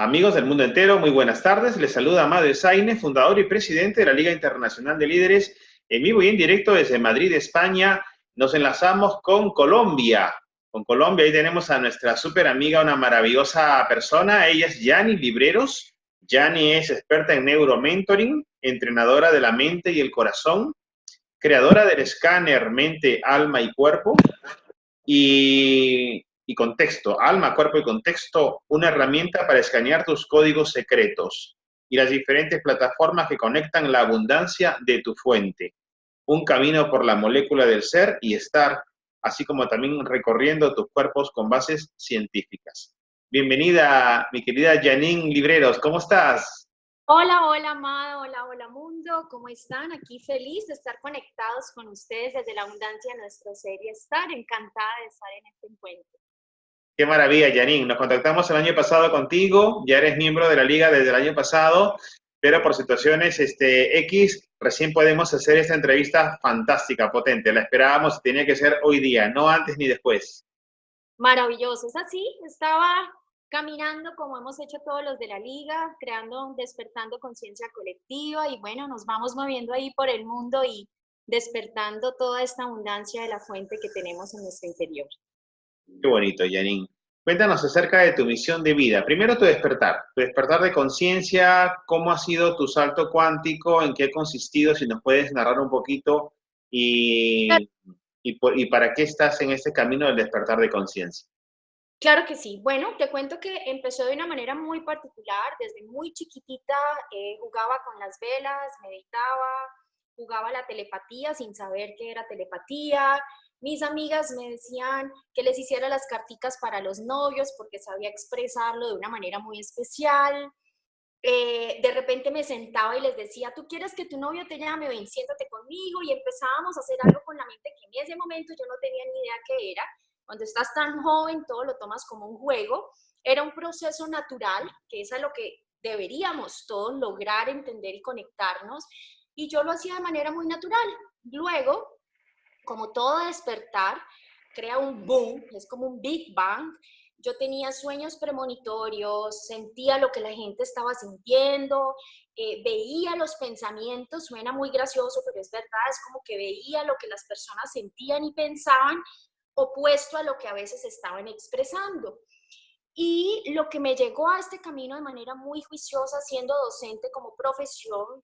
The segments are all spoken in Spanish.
Amigos del mundo entero, muy buenas tardes. Les saluda Amadeo Saine, fundador y presidente de la Liga Internacional de Líderes, en vivo y en directo desde Madrid, España. Nos enlazamos con Colombia. Con Colombia, ahí tenemos a nuestra súper amiga, una maravillosa persona. Ella es Yani Libreros. Yani es experta en neuromentoring, entrenadora de la mente y el corazón, creadora del escáner mente, alma y cuerpo, y contexto, alma, cuerpo y contexto, una herramienta para escanear tus códigos secretos y las diferentes plataformas que conectan la abundancia de tu fuente. Un camino por la molécula del ser y estar, así como también recorriendo tus cuerpos con bases científicas. Bienvenida, mi querida Janine Libreros, ¿cómo estás? Hola, hola, Amado, hola, hola, mundo, ¿cómo están? Aquí feliz de estar conectados con ustedes desde la abundancia de nuestro ser y estar encantada de estar en este encuentro. Qué maravilla, Janine. Nos contactamos el año pasado contigo, ya eres miembro de la liga desde el año pasado, pero por situaciones X, recién podemos hacer esta entrevista fantástica, potente. La esperábamos y tenía que ser hoy día, no antes ni después. Maravilloso, es así, estaba caminando como hemos hecho todos los de la liga, creando, despertando conciencia colectiva y bueno, nos vamos moviendo ahí por el mundo y despertando toda esta abundancia de la fuente que tenemos en nuestro interior. Qué bonito, Janine. Cuéntanos acerca de tu misión de vida. Primero tu despertar de conciencia, cómo ha sido tu salto cuántico, en qué ha consistido, si nos puedes narrar un poquito y para qué estás en este camino del despertar de conciencia. Claro que sí. Bueno, te cuento que empezó de una manera muy particular. Desde muy chiquitita jugaba con las velas, meditaba, jugaba a la telepatía sin saber qué era telepatía. Mis amigas me decían que les hiciera las carticas para los novios porque sabía expresarlo de una manera muy especial. De repente me sentaba y les decía, ¿tú quieres que tu novio te llame? Ven, siéntate conmigo, y empezábamos a hacer algo con la mente que en ese momento yo no tenía ni idea qué era. Cuando estás tan joven, todo lo tomas como un juego. Era un proceso natural, que es a lo que deberíamos todos lograr entender y conectarnos, y yo lo hacía de manera muy natural. Luego, como todo despertar, crea un boom, es como un Big Bang. Yo tenía sueños premonitorios, sentía lo que la gente estaba sintiendo, veía los pensamientos, suena muy gracioso, pero es verdad, es como que veía lo que las personas sentían y pensaban, opuesto a lo que a veces estaban expresando. Y lo que me llegó a este camino de manera muy juiciosa, siendo docente como profesión,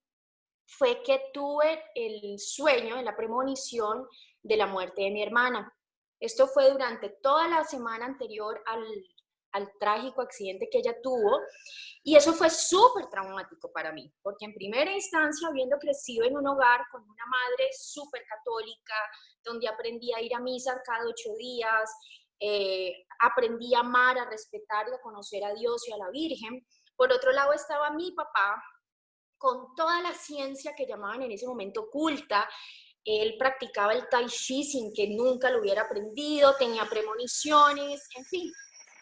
fue que tuve el sueño, la premonición de la muerte de mi hermana. Esto fue durante toda la semana anterior al trágico accidente que ella tuvo, y eso fue súper traumático para mí, porque en primera instancia, habiendo crecido en un hogar con una madre súper católica, donde aprendí a ir a misa cada 8 días, aprendí a amar, a respetar y a conocer a Dios y a la Virgen. Por otro lado estaba mi papá, con toda la ciencia que llamaban en ese momento oculta. Él practicaba el tai chi sin que nunca lo hubiera aprendido, tenía premoniciones, en fin.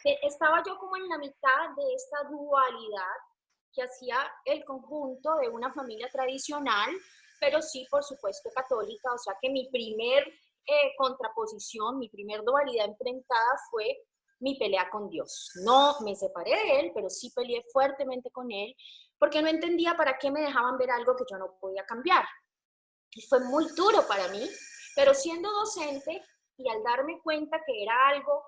Estaba yo como en la mitad de esta dualidad que hacía el conjunto de una familia tradicional, pero sí, por supuesto, católica. O sea que mi primer contraposición, mi primer dualidad enfrentada fue mi pelea con Dios. No me separé de él, pero sí peleé fuertemente con él, porque no entendía para qué me dejaban ver algo que yo no podía cambiar. Y fue muy duro para mí, pero siendo docente y al darme cuenta que era algo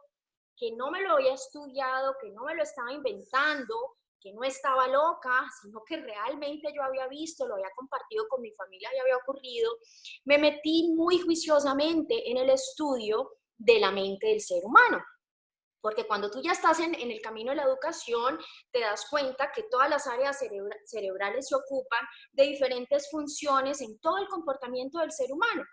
que no me lo había estudiado, que no me lo estaba inventando, que no estaba loca, sino que realmente yo había visto, lo había compartido con mi familia y había ocurrido, me metí muy juiciosamente en el estudio de la mente del ser humano. Porque cuando tú ya estás en el camino de la educación, te das cuenta que todas las áreas cerebrales se ocupan de diferentes funciones en todo el comportamiento del ser humano.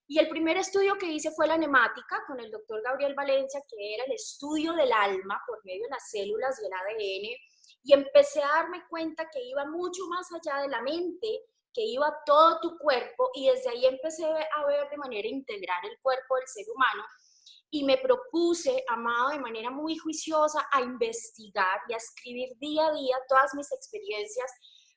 Y el primer estudio que hice fue la nemática con el doctor Gabriel Valencia, que era el estudio del alma por medio de las células y el ADN, y empecé a darme cuenta que iba mucho más allá de la mente, que iba todo tu cuerpo, y desde ahí empecé a ver de manera integral el cuerpo del ser humano, y me propuse, Amado, de manera muy juiciosa, a investigar y a escribir día a día todas mis experiencias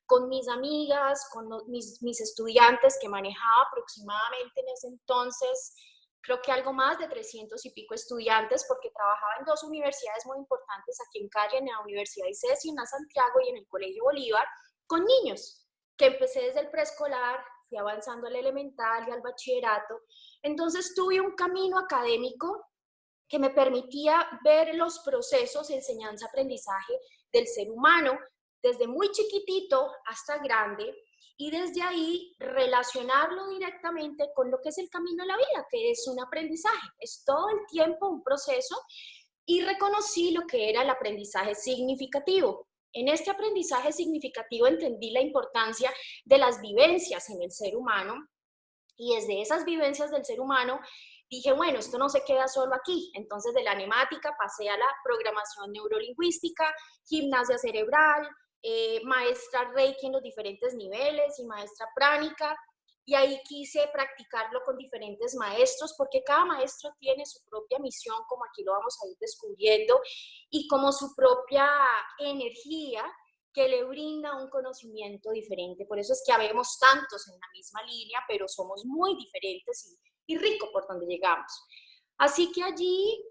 con mis amigas, con mis estudiantes, que manejaba aproximadamente en ese entonces creo que algo más de 300 y pico estudiantes, porque trabajaba en dos universidades muy importantes, aquí en Cali, en la Universidad ICESI, en la Santiago y en el Colegio Bolívar, con niños, que empecé desde el preescolar, fui avanzando al elemental y al bachillerato. Entonces tuve un camino académico que me permitía ver los procesos de enseñanza-aprendizaje del ser humano, desde muy chiquitito hasta grande, y desde ahí relacionarlo directamente con lo que es el camino de la vida, que es un aprendizaje, es todo el tiempo un proceso, y reconocí lo que era el aprendizaje significativo. En este aprendizaje significativo entendí la importancia de las vivencias en el ser humano, y desde esas vivencias del ser humano dije, bueno, esto no se queda solo aquí. Entonces de la nemática pasé a la programación neurolingüística, gimnasia cerebral, maestra Reiki en los diferentes niveles y maestra pránica. Y ahí quise practicarlo con diferentes maestros, porque cada maestro tiene su propia misión, como aquí lo vamos a ir descubriendo, y como su propia energía que le brinda un conocimiento diferente. Por eso es que habemos tantos en la misma línea, pero somos muy diferentes y rico por donde llegamos. Así que allí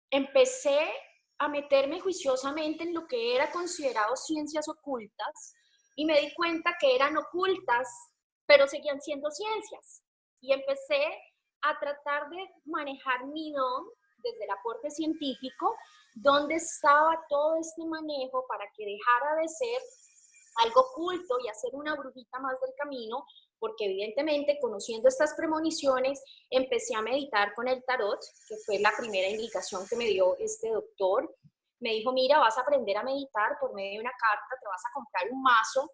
empecé a meterme juiciosamente en lo que era considerado ciencias ocultas y me di cuenta que eran ocultas, pero seguían siendo ciencias. Y empecé a tratar de manejar mi don desde el aporte científico, donde estaba todo este manejo para que dejara de ser algo oculto y hacer una brujita más del camino, porque evidentemente conociendo estas premoniciones empecé a meditar con el tarot, que fue la primera indicación que me dio este doctor. Me dijo, mira, vas a aprender a meditar por medio de una carta, te vas a comprar un mazo.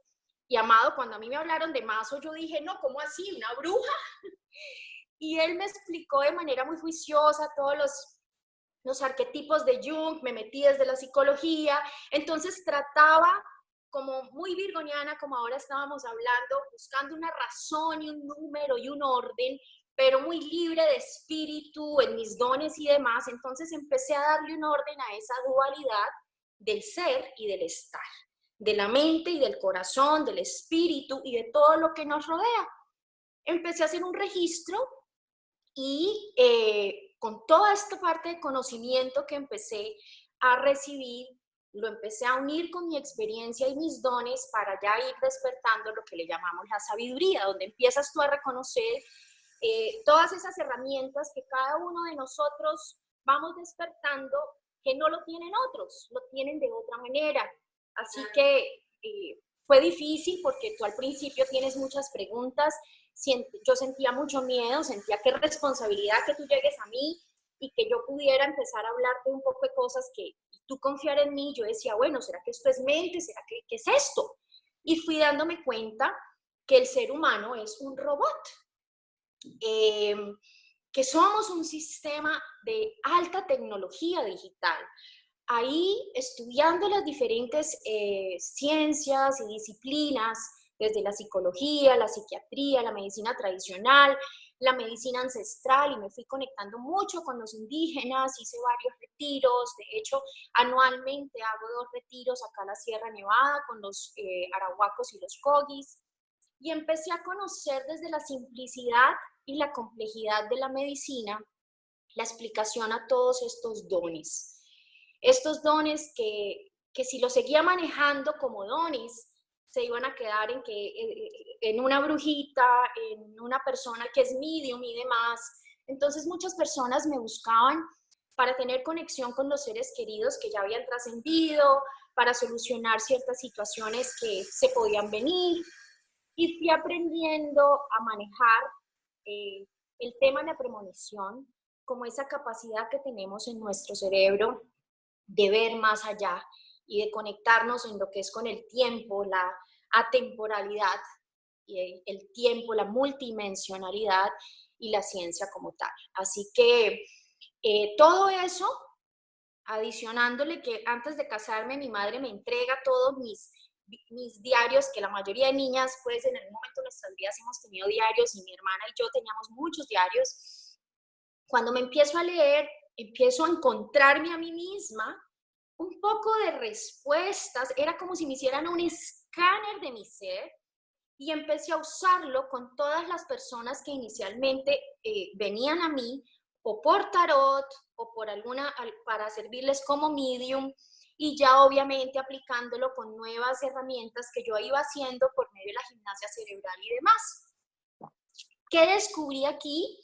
Y Amado, cuando a mí me hablaron de mazo, yo dije, no, ¿cómo así? ¿Una bruja? Y él me explicó de manera muy juiciosa todos los arquetipos de Jung, me metí desde la psicología, entonces trataba como muy virgoniana, como ahora estábamos hablando, buscando una razón y un número y un orden, pero muy libre de espíritu en mis dones y demás. Entonces empecé a darle un orden a esa dualidad del ser y del estar, de la mente y del corazón, del espíritu y de todo lo que nos rodea. Empecé a hacer un registro y con toda esta parte de conocimiento que empecé a recibir, lo empecé a unir con mi experiencia y mis dones para ya ir despertando lo que le llamamos la sabiduría, donde empiezas tú a reconocer todas esas herramientas que cada uno de nosotros vamos despertando, que no lo tienen otros, lo tienen de otra manera. Así que fue difícil porque tú al principio tienes muchas preguntas. Yo sentía mucho miedo, sentía qué responsabilidad que tú llegues a mí y que yo pudiera empezar a hablarte un poco de cosas que y tú confiar en mí. Yo decía, bueno, ¿será que esto es mente? ¿Será que qué es esto? Y fui dándome cuenta que el ser humano es un robot, que somos un sistema de alta tecnología digital. Ahí, estudiando las diferentes ciencias y disciplinas, desde la psicología, la psiquiatría, la medicina tradicional, la medicina ancestral, y me fui conectando mucho con los indígenas, hice varios retiros. De hecho, anualmente hago 2 retiros acá en la Sierra Nevada con los arahuacos y los cogis, y empecé a conocer desde la simplicidad y la complejidad de la medicina la explicación a todos estos dones. Estos dones que si los seguía manejando como dones, se iban a quedar en una brujita, en una persona que es medium y demás. Entonces muchas personas me buscaban para tener conexión con los seres queridos que ya habían trascendido, para solucionar ciertas situaciones que se podían venir. Y fui aprendiendo a manejar el tema de la premonición como esa capacidad que tenemos en nuestro cerebro de ver más allá y de conectarnos en lo que es con el tiempo, la atemporalidad, y el tiempo, la multidimensionalidad y la ciencia como tal. Así que todo eso, adicionándole que antes de casarme mi madre me entrega todos mis diarios, que la mayoría de niñas pues en algún momento de nuestras vidas hemos tenido diarios, y mi hermana y yo teníamos muchos diarios. Cuando me empiezo a leer, empiezo a encontrarme a mí misma un poco de respuestas. Era como si me hicieran un escáner de mi ser y empecé a usarlo con todas las personas que inicialmente venían a mí o por tarot o por para servirles como medium, y ya obviamente aplicándolo con nuevas herramientas que yo iba haciendo por medio de la gimnasia cerebral y demás. ¿Qué descubrí aquí?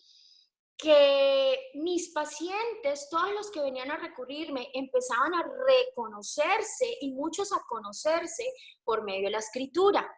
Que mis pacientes, todos los que venían a recurrirme, empezaban a reconocerse y muchos a conocerse por medio de la escritura.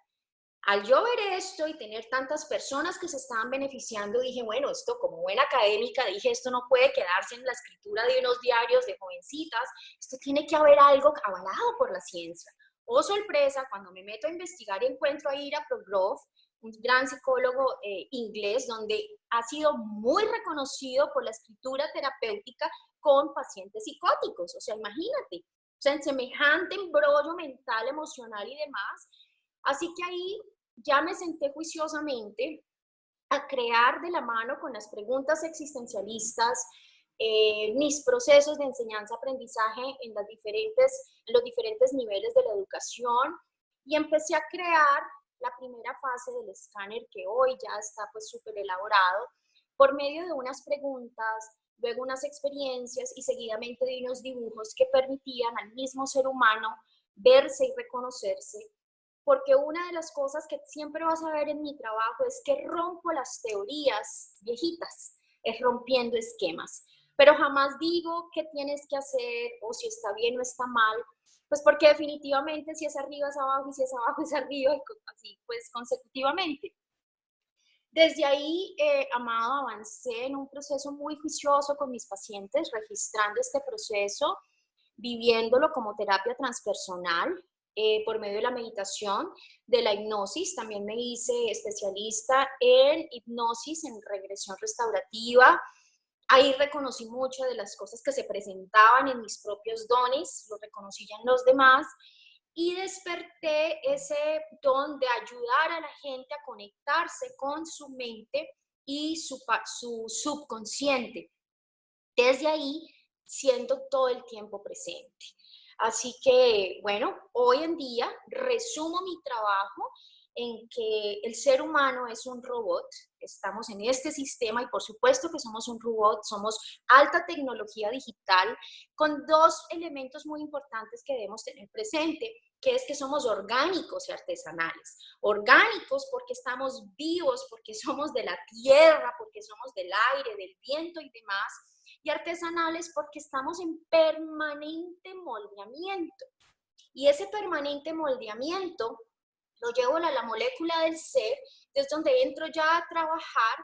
Al yo ver esto y tener tantas personas que se estaban beneficiando, dije, bueno, esto como buena académica, dije, esto no puede quedarse en la escritura de unos diarios de jovencitas, esto tiene que haber algo avalado por la ciencia. Oh, sorpresa, cuando me meto a investigar encuentro a Ira Progroff, un gran psicólogo inglés, donde ha sido muy reconocido por la escritura terapéutica con pacientes psicóticos. O sea, imagínate, o sea, en semejante embrollo mental, emocional y demás. Así que ahí ya me senté juiciosamente a crear de la mano con las preguntas existencialistas mis procesos de enseñanza-aprendizaje en los diferentes niveles de la educación, y empecé a crear la primera fase del escáner, que hoy ya está pues súper elaborado, por medio de unas preguntas, luego unas experiencias y seguidamente de unos dibujos que permitían al mismo ser humano verse y reconocerse. Porque una de las cosas que siempre vas a ver en mi trabajo es que rompo las teorías viejitas, es rompiendo esquemas, pero jamás digo qué tienes que hacer o si está bien o está mal, pues porque definitivamente si es arriba es abajo y si es abajo es arriba, y así pues consecutivamente. Desde ahí, Amado, avancé en un proceso muy juicioso con mis pacientes, registrando este proceso, viviéndolo como terapia transpersonal, por medio de la meditación, de la hipnosis. También me hice especialista en hipnosis, en regresión restaurativa. Ahí reconocí muchas de las cosas que se presentaban en mis propios dones, lo reconocí ya en los demás, y desperté ese don de ayudar a la gente a conectarse con su mente y su subconsciente. Desde ahí, siendo todo el tiempo presente. Así que, bueno, hoy en día resumo mi trabajo en que el ser humano es un robot, estamos en este sistema y por supuesto que somos un robot, somos alta tecnología digital, con dos elementos muy importantes que debemos tener presente, que es que somos orgánicos y artesanales. Orgánicos porque estamos vivos, porque somos de la tierra, porque somos del aire, del viento y demás, y artesanales porque estamos en permanente moldeamiento. Y ese permanente moldeamiento lo llevo a la molécula del ser, desde donde entro ya a trabajar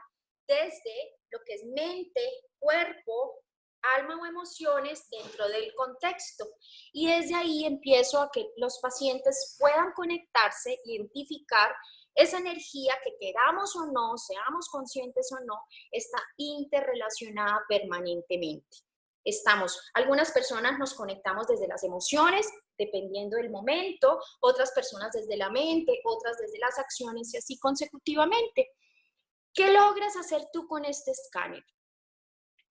desde lo que es mente, cuerpo, alma o emociones dentro del contexto. Y desde ahí empiezo a que los pacientes puedan conectarse, identificar esa energía que queramos o no, seamos conscientes o no, está interrelacionada permanentemente. Algunas personas nos conectamos desde las emociones, dependiendo del momento, otras personas desde la mente, otras desde las acciones y así consecutivamente. ¿Qué logras hacer tú con este escáner?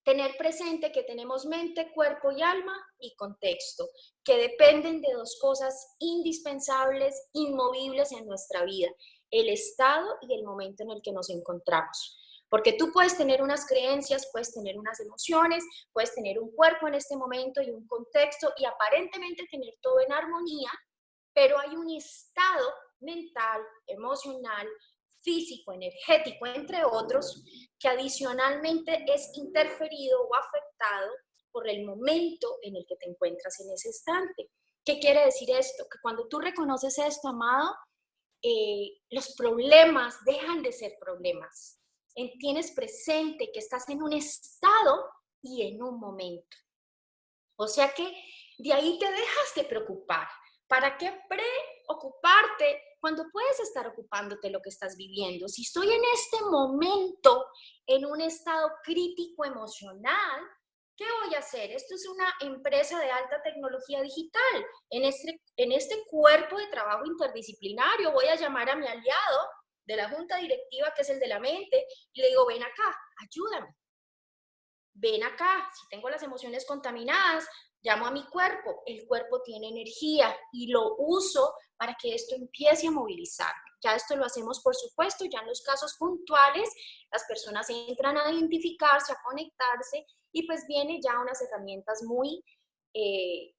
Tener presente que tenemos mente, cuerpo y alma y contexto, que dependen de dos cosas indispensables, inmovibles en nuestra vida: el estado y el momento en el que nos encontramos. Porque tú puedes tener unas creencias, puedes tener unas emociones, puedes tener un cuerpo en este momento y un contexto y aparentemente tener todo en armonía, pero hay un estado mental, emocional, físico, energético, entre otros, que adicionalmente es interferido o afectado por el momento en el que te encuentras en ese instante. ¿Qué quiere decir esto? Que cuando tú reconoces esto, Amado, los problemas dejan de ser problemas. Tienes presente que estás en un estado y en un momento. O sea que de ahí te dejas de preocupar. ¿Para qué preocuparte cuando puedes estar ocupándote lo que estás viviendo? Si estoy en este momento en un estado crítico emocional, ¿qué voy a hacer? Esto es una empresa de alta tecnología digital. En este cuerpo de trabajo interdisciplinario voy a llamar a mi aliado de la junta directiva, que es el de la mente, y le digo, ven acá, ayúdame. Ven acá, si tengo las emociones contaminadas, Llamo a mi cuerpo, el cuerpo tiene energía y lo uso para que esto empiece a movilizar. Ya esto lo hacemos, por supuesto, ya en los casos puntuales, las personas entran a identificarse, a conectarse y pues vienen ya unas herramientas muy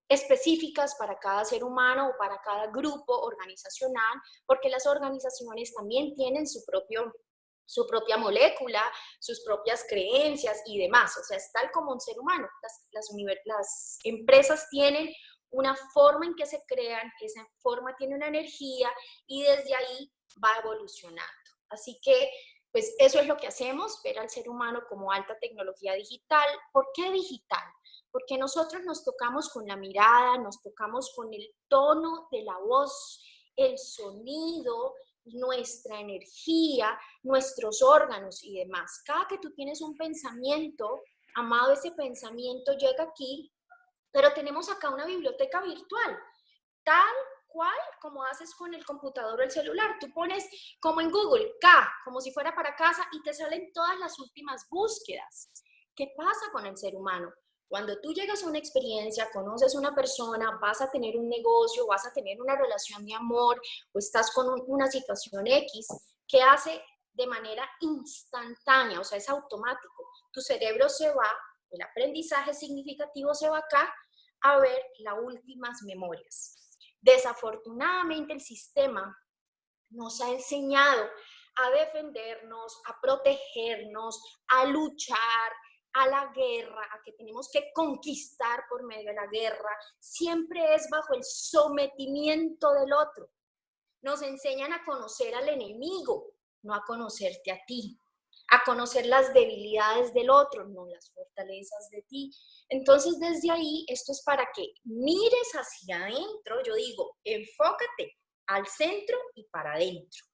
específicas para cada ser humano o para cada grupo organizacional, porque las organizaciones también tienen su propia molécula, sus propias creencias y demás. O sea, es tal como un ser humano. Las empresas tienen una forma en que se crean, esa forma tiene una energía y desde ahí va evolucionando. Así que, pues eso es lo que hacemos, ver al ser humano como alta tecnología digital. ¿Por qué digital? Porque nosotros nos tocamos con la mirada, nos tocamos con el tono de la voz, el sonido, nuestra energía, nuestros órganos y demás. Cada que tú tienes un pensamiento, amado, ese pensamiento llega aquí, pero tenemos acá una biblioteca virtual, tal cual como haces con el computador o el celular. Tú pones como en Google, K, como si fuera para casa, y te salen todas las últimas búsquedas. ¿Qué pasa con el ser humano? Cuando tú llegas a una experiencia, conoces a una persona, vas a tener un negocio, vas a tener una relación de amor o estás con una situación X, ¿qué hace de manera instantánea? O sea, es automático. Tu cerebro se va, el aprendizaje significativo se va acá a ver las últimas memorias. Desafortunadamente el sistema nos ha enseñado a defendernos, a protegernos, a luchar, a la guerra, a que tenemos que conquistar por medio de la guerra. Siempre es bajo el sometimiento del otro. Nos enseñan a conocer al enemigo, no a conocerte a ti, a conocer las debilidades del otro, no las fortalezas de ti. Entonces, desde ahí, esto es para que mires hacia adentro. Yo digo, enfócate al centro y para adentro.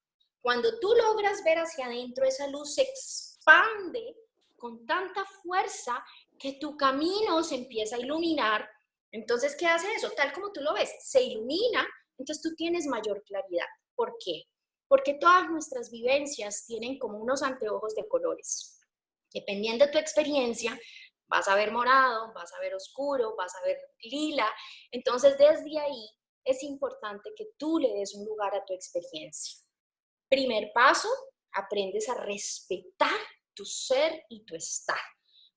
Cuando tú logras ver hacia adentro, esa luz se expande con tanta fuerza que tu camino se empieza a iluminar. Entonces, ¿qué hace eso? Tal como tú lo ves, se ilumina, entonces tú tienes mayor claridad. ¿Por qué? Porque todas nuestras vivencias tienen como unos anteojos de colores. Dependiendo de tu experiencia, vas a ver morado, vas a ver oscuro, vas a ver lila. Entonces, desde ahí es importante que tú le des un lugar a tu experiencia. Primer paso, aprendes a respetar tu ser y tu estar.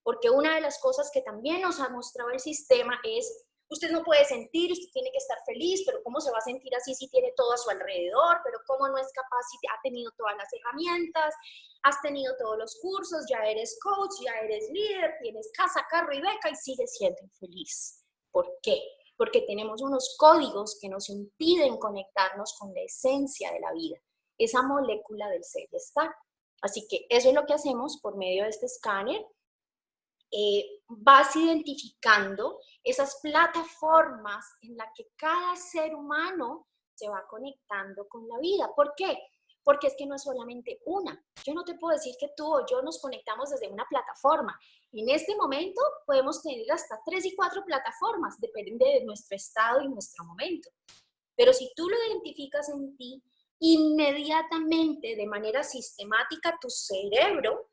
Porque una de las cosas que también nos ha mostrado el sistema es, usted no puede sentir, usted tiene que estar feliz, pero ¿cómo se va a sentir así si tiene todo a su alrededor? Pero ¿cómo no es capaz si ha tenido todas las herramientas, has tenido todos los cursos, ya eres coach, ya eres líder, tienes casa, carro y beca y sigues siendo infeliz? ¿Por qué? Porque tenemos unos códigos que nos impiden conectarnos con la esencia de la vida, esa molécula del ser y estar. Así que eso es lo que hacemos por medio de este escáner. Vas identificando esas plataformas en las que cada ser humano se va conectando con la vida. ¿Por qué? Porque es que no es solamente una. Yo no te puedo decir que tú o yo nos conectamos desde una plataforma. En este momento podemos tener hasta 3 y 4 plataformas, depende de nuestro estado y nuestro momento. Pero si tú lo identificas en ti, inmediatamente, de manera sistemática, tu cerebro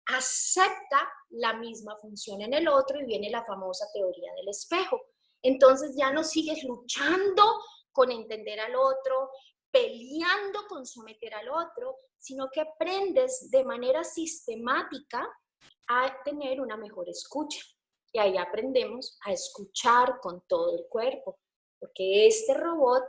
acepta la misma función en el otro y viene la famosa teoría del espejo. Entonces ya no sigues luchando con entender al otro, peleando con someter al otro, sino que aprendes de manera sistemática a tener una mejor escucha. Y ahí aprendemos a escuchar con todo el cuerpo, porque este robot,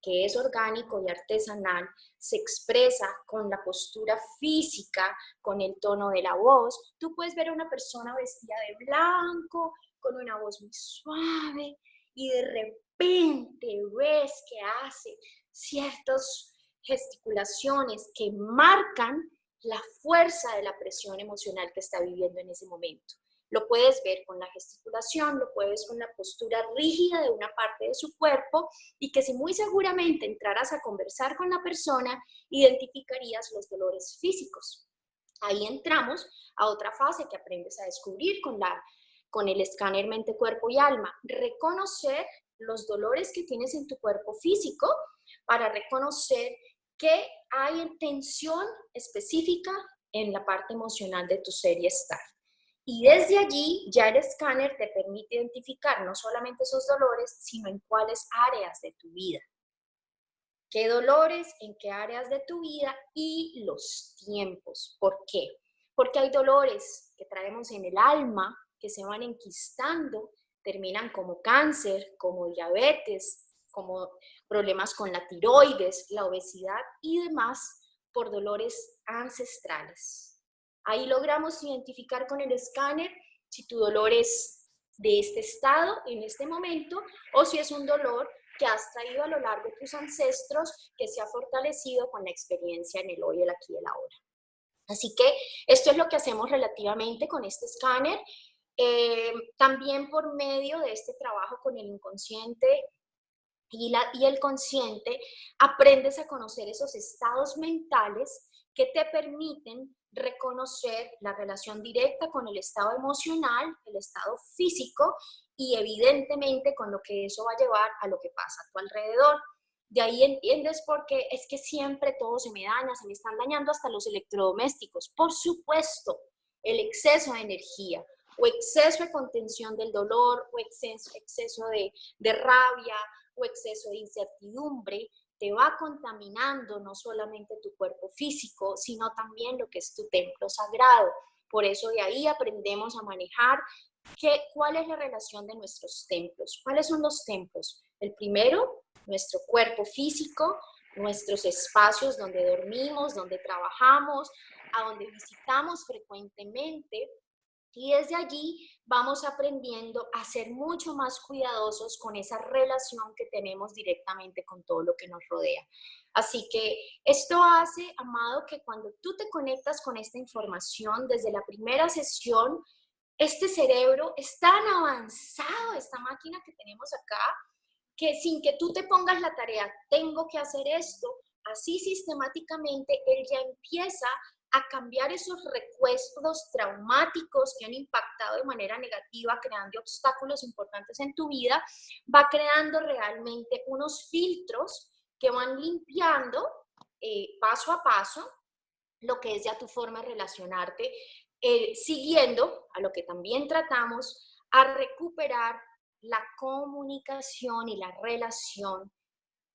que es orgánico y artesanal, se expresa con la postura física, con el tono de la voz. Tú puedes ver a una persona vestida de blanco, con una voz muy suave, y de repente ves que hace ciertas gesticulaciones que marcan la fuerza de la presión emocional que está viviendo en ese momento. Lo puedes ver con la gesticulación, lo puedes ver con la postura rígida de una parte de su cuerpo, y que si muy seguramente entraras a conversar con la persona, identificarías los dolores físicos. Ahí entramos a otra fase que aprendes a descubrir con el escáner mente, cuerpo y alma. Reconocer los dolores que tienes en tu cuerpo físico para reconocer que hay tensión específica en la parte emocional de tu ser y estar. Y desde allí ya el escáner te permite identificar no solamente esos dolores, sino en cuáles áreas de tu vida. ¿Qué dolores, en qué áreas de tu vida y los tiempos? ¿Por qué? Porque hay dolores que traemos en el alma que se van enquistando, terminan como cáncer, como diabetes, como problemas con la tiroides, la obesidad y demás por dolores ancestrales. Ahí logramos identificar con el escáner si tu dolor es de este estado en este momento o si es un dolor que has traído a lo largo de tus ancestros, que se ha fortalecido con la experiencia en el hoy, el aquí y el ahora. Así que esto es lo que hacemos relativamente con este escáner. También por medio de este trabajo con el inconsciente y el consciente, aprendes a conocer esos estados mentales que te permiten reconocer la relación directa con el estado emocional, el estado físico y evidentemente con lo que eso va a llevar a lo que pasa a tu alrededor. De ahí entiendes por qué es que siempre todo se me daña, se me están dañando hasta los electrodomésticos. Por supuesto, el exceso de energía o exceso de contención del dolor o exceso de rabia o exceso de incertidumbre te va contaminando no solamente tu cuerpo físico, sino también lo que es tu templo sagrado. Por eso de ahí aprendemos a manejar cuál es la relación de nuestros templos. ¿Cuáles son los templos? El primero, nuestro cuerpo físico, nuestros espacios donde dormimos, donde trabajamos, a donde visitamos frecuentemente. Y desde allí vamos aprendiendo a ser mucho más cuidadosos con esa relación que tenemos directamente con todo lo que nos rodea. Así que esto hace, amado, que cuando tú te conectas con esta información desde la primera sesión, este cerebro es tan avanzado, esta máquina que tenemos acá, que sin que tú te pongas la tarea, tengo que hacer esto, así sistemáticamente él ya empieza a cambiar esos recuerdos traumáticos que han impactado de manera negativa, creando obstáculos importantes en tu vida, va creando realmente unos filtros que van limpiando paso a paso lo que es ya tu forma de relacionarte, siguiendo a lo que también tratamos, a recuperar la comunicación y la relación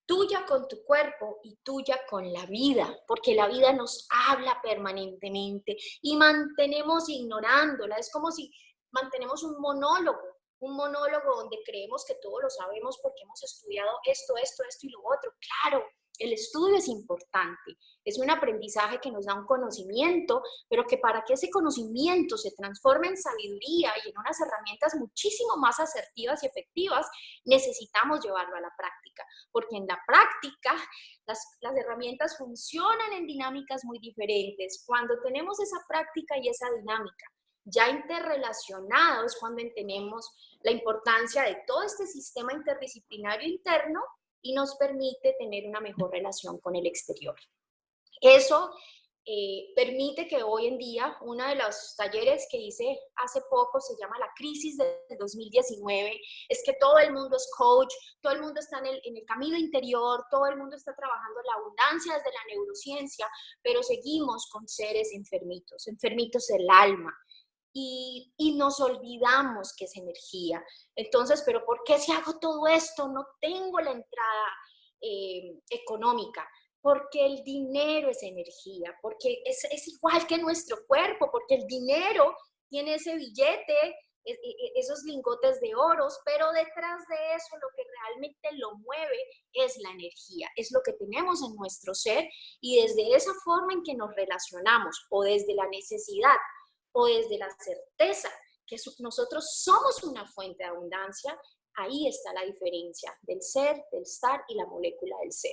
tuya con tu cuerpo y tuya con la vida, porque la vida nos habla permanentemente y mantenemos ignorándola. Es como si mantenemos un monólogo donde creemos que todo lo sabemos porque hemos estudiado esto y lo otro. Claro, el estudio es importante, es un aprendizaje que nos da un conocimiento, pero que para que ese conocimiento se transforme en sabiduría y en unas herramientas muchísimo más asertivas y efectivas, necesitamos llevarlo a la práctica, porque en la práctica las herramientas funcionan en dinámicas muy diferentes. Cuando tenemos esa práctica y esa dinámica ya interrelacionados, cuando entendemos la importancia de todo este sistema interdisciplinario interno y nos permite tener una mejor relación con el exterior. Eso permite que hoy en día, uno de los talleres que hice hace poco se llama La Crisis del 2019, es que todo el mundo es coach, todo el mundo está en el camino interior, todo el mundo está trabajando la abundancia desde la neurociencia, pero seguimos con seres enfermitos, enfermitos del alma. Y nos olvidamos que es energía. Entonces, ¿pero por qué si hago todo esto no tengo la entrada económica? Porque el dinero es energía, porque es igual que nuestro cuerpo, porque el dinero tiene ese billete, esos lingotes de oros, pero detrás de eso lo que realmente lo mueve es la energía, es lo que tenemos en nuestro ser y desde esa forma en que nos relacionamos o desde la necesidad o desde la certeza que nosotros somos una fuente de abundancia, ahí está la diferencia del ser, del estar y la molécula del ser.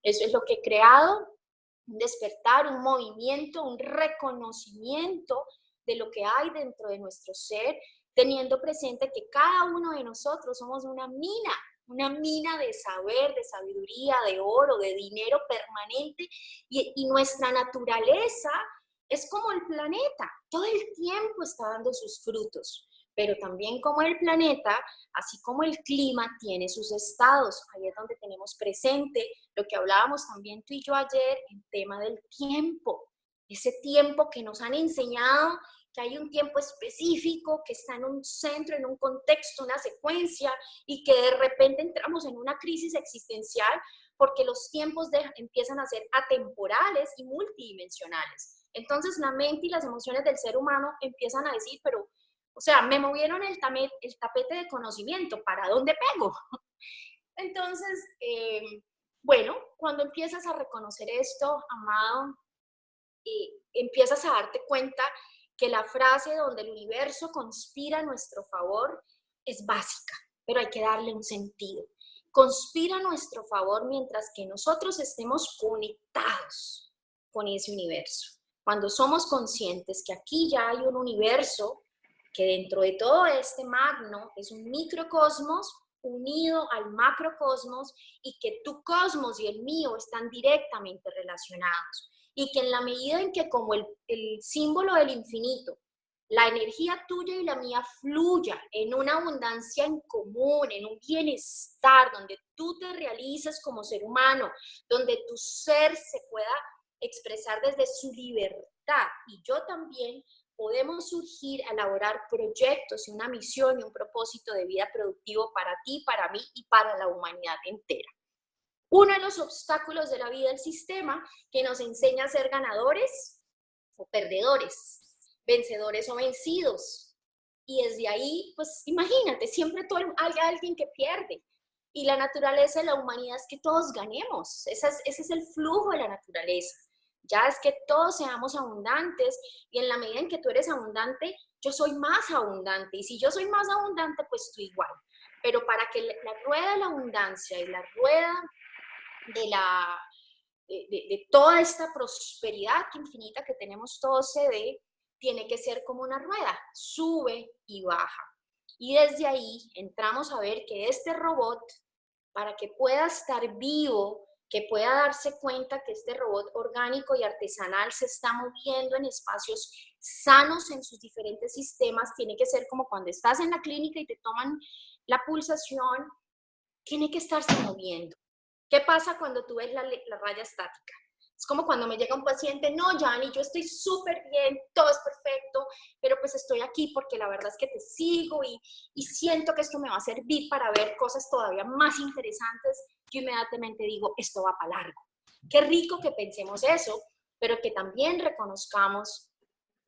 Eso es lo que he creado, un despertar, un movimiento, un reconocimiento de lo que hay dentro de nuestro ser, teniendo presente que cada uno de nosotros somos una mina de saber, de sabiduría, de oro, de dinero permanente y nuestra naturaleza es como el planeta, todo el tiempo está dando sus frutos, pero también como el planeta, así como el clima tiene sus estados, ahí es donde tenemos presente lo que hablábamos también tú y yo ayer, el tema del tiempo, ese tiempo que nos han enseñado que hay un tiempo específico, que está en un centro, en un contexto, una secuencia, y que de repente entramos en una crisis existencial porque los tiempos empiezan a ser atemporales y multidimensionales. Entonces la mente y las emociones del ser humano empiezan a decir, pero, o sea, me movieron el tapete de conocimiento, ¿para dónde pego? Entonces, bueno, cuando empiezas a reconocer esto, Amado, empiezas a darte cuenta que la frase donde el universo conspira a nuestro favor es básica, pero hay que darle un sentido. Conspira a nuestro favor mientras que nosotros estemos conectados con ese universo. Cuando somos conscientes que aquí ya hay un universo, que dentro de todo este magno es un microcosmos unido al macrocosmos, y que tu cosmos y el mío están directamente relacionados. Y que en la medida en que, como el símbolo del infinito, la energía tuya y la mía fluya en una abundancia en común, en un bienestar, donde tú te realices como ser humano, donde tu ser se pueda expresar desde su libertad, y yo también, podemos surgir a elaborar proyectos y una misión y un propósito de vida productivo para ti, para mí y para la humanidad entera. Uno de los obstáculos de la vida del sistema, que nos enseña a ser ganadores o perdedores, vencedores o vencidos. Y desde ahí, pues imagínate, siempre hay alguien que pierde. Y la naturaleza de la humanidad es que todos ganemos. Ese es el flujo de la naturaleza. Ya es que todos seamos abundantes, y en la medida en que tú eres abundante, yo soy más abundante. Y si yo soy más abundante, pues tú igual. Pero para que la rueda de la abundancia y la rueda de toda esta prosperidad infinita que tenemos todos se dé, tiene que ser como una rueda, sube y baja. Y desde ahí entramos a ver que este robot, para que pueda estar vivo, que pueda darse cuenta que este robot orgánico y artesanal se está moviendo en espacios sanos en sus diferentes sistemas, tiene que ser como cuando estás en la clínica y te toman la pulsación, tiene que estarse moviendo. ¿Qué pasa cuando tú ves la raya estática? Es como cuando me llega un paciente, no, Yanni, yo estoy súper bien, todo es perfecto, pero pues estoy aquí porque la verdad es que te sigo y siento que esto me va a servir para ver cosas todavía más interesantes. Yo inmediatamente digo, esto va para largo. Qué rico que pensemos eso, pero que también reconozcamos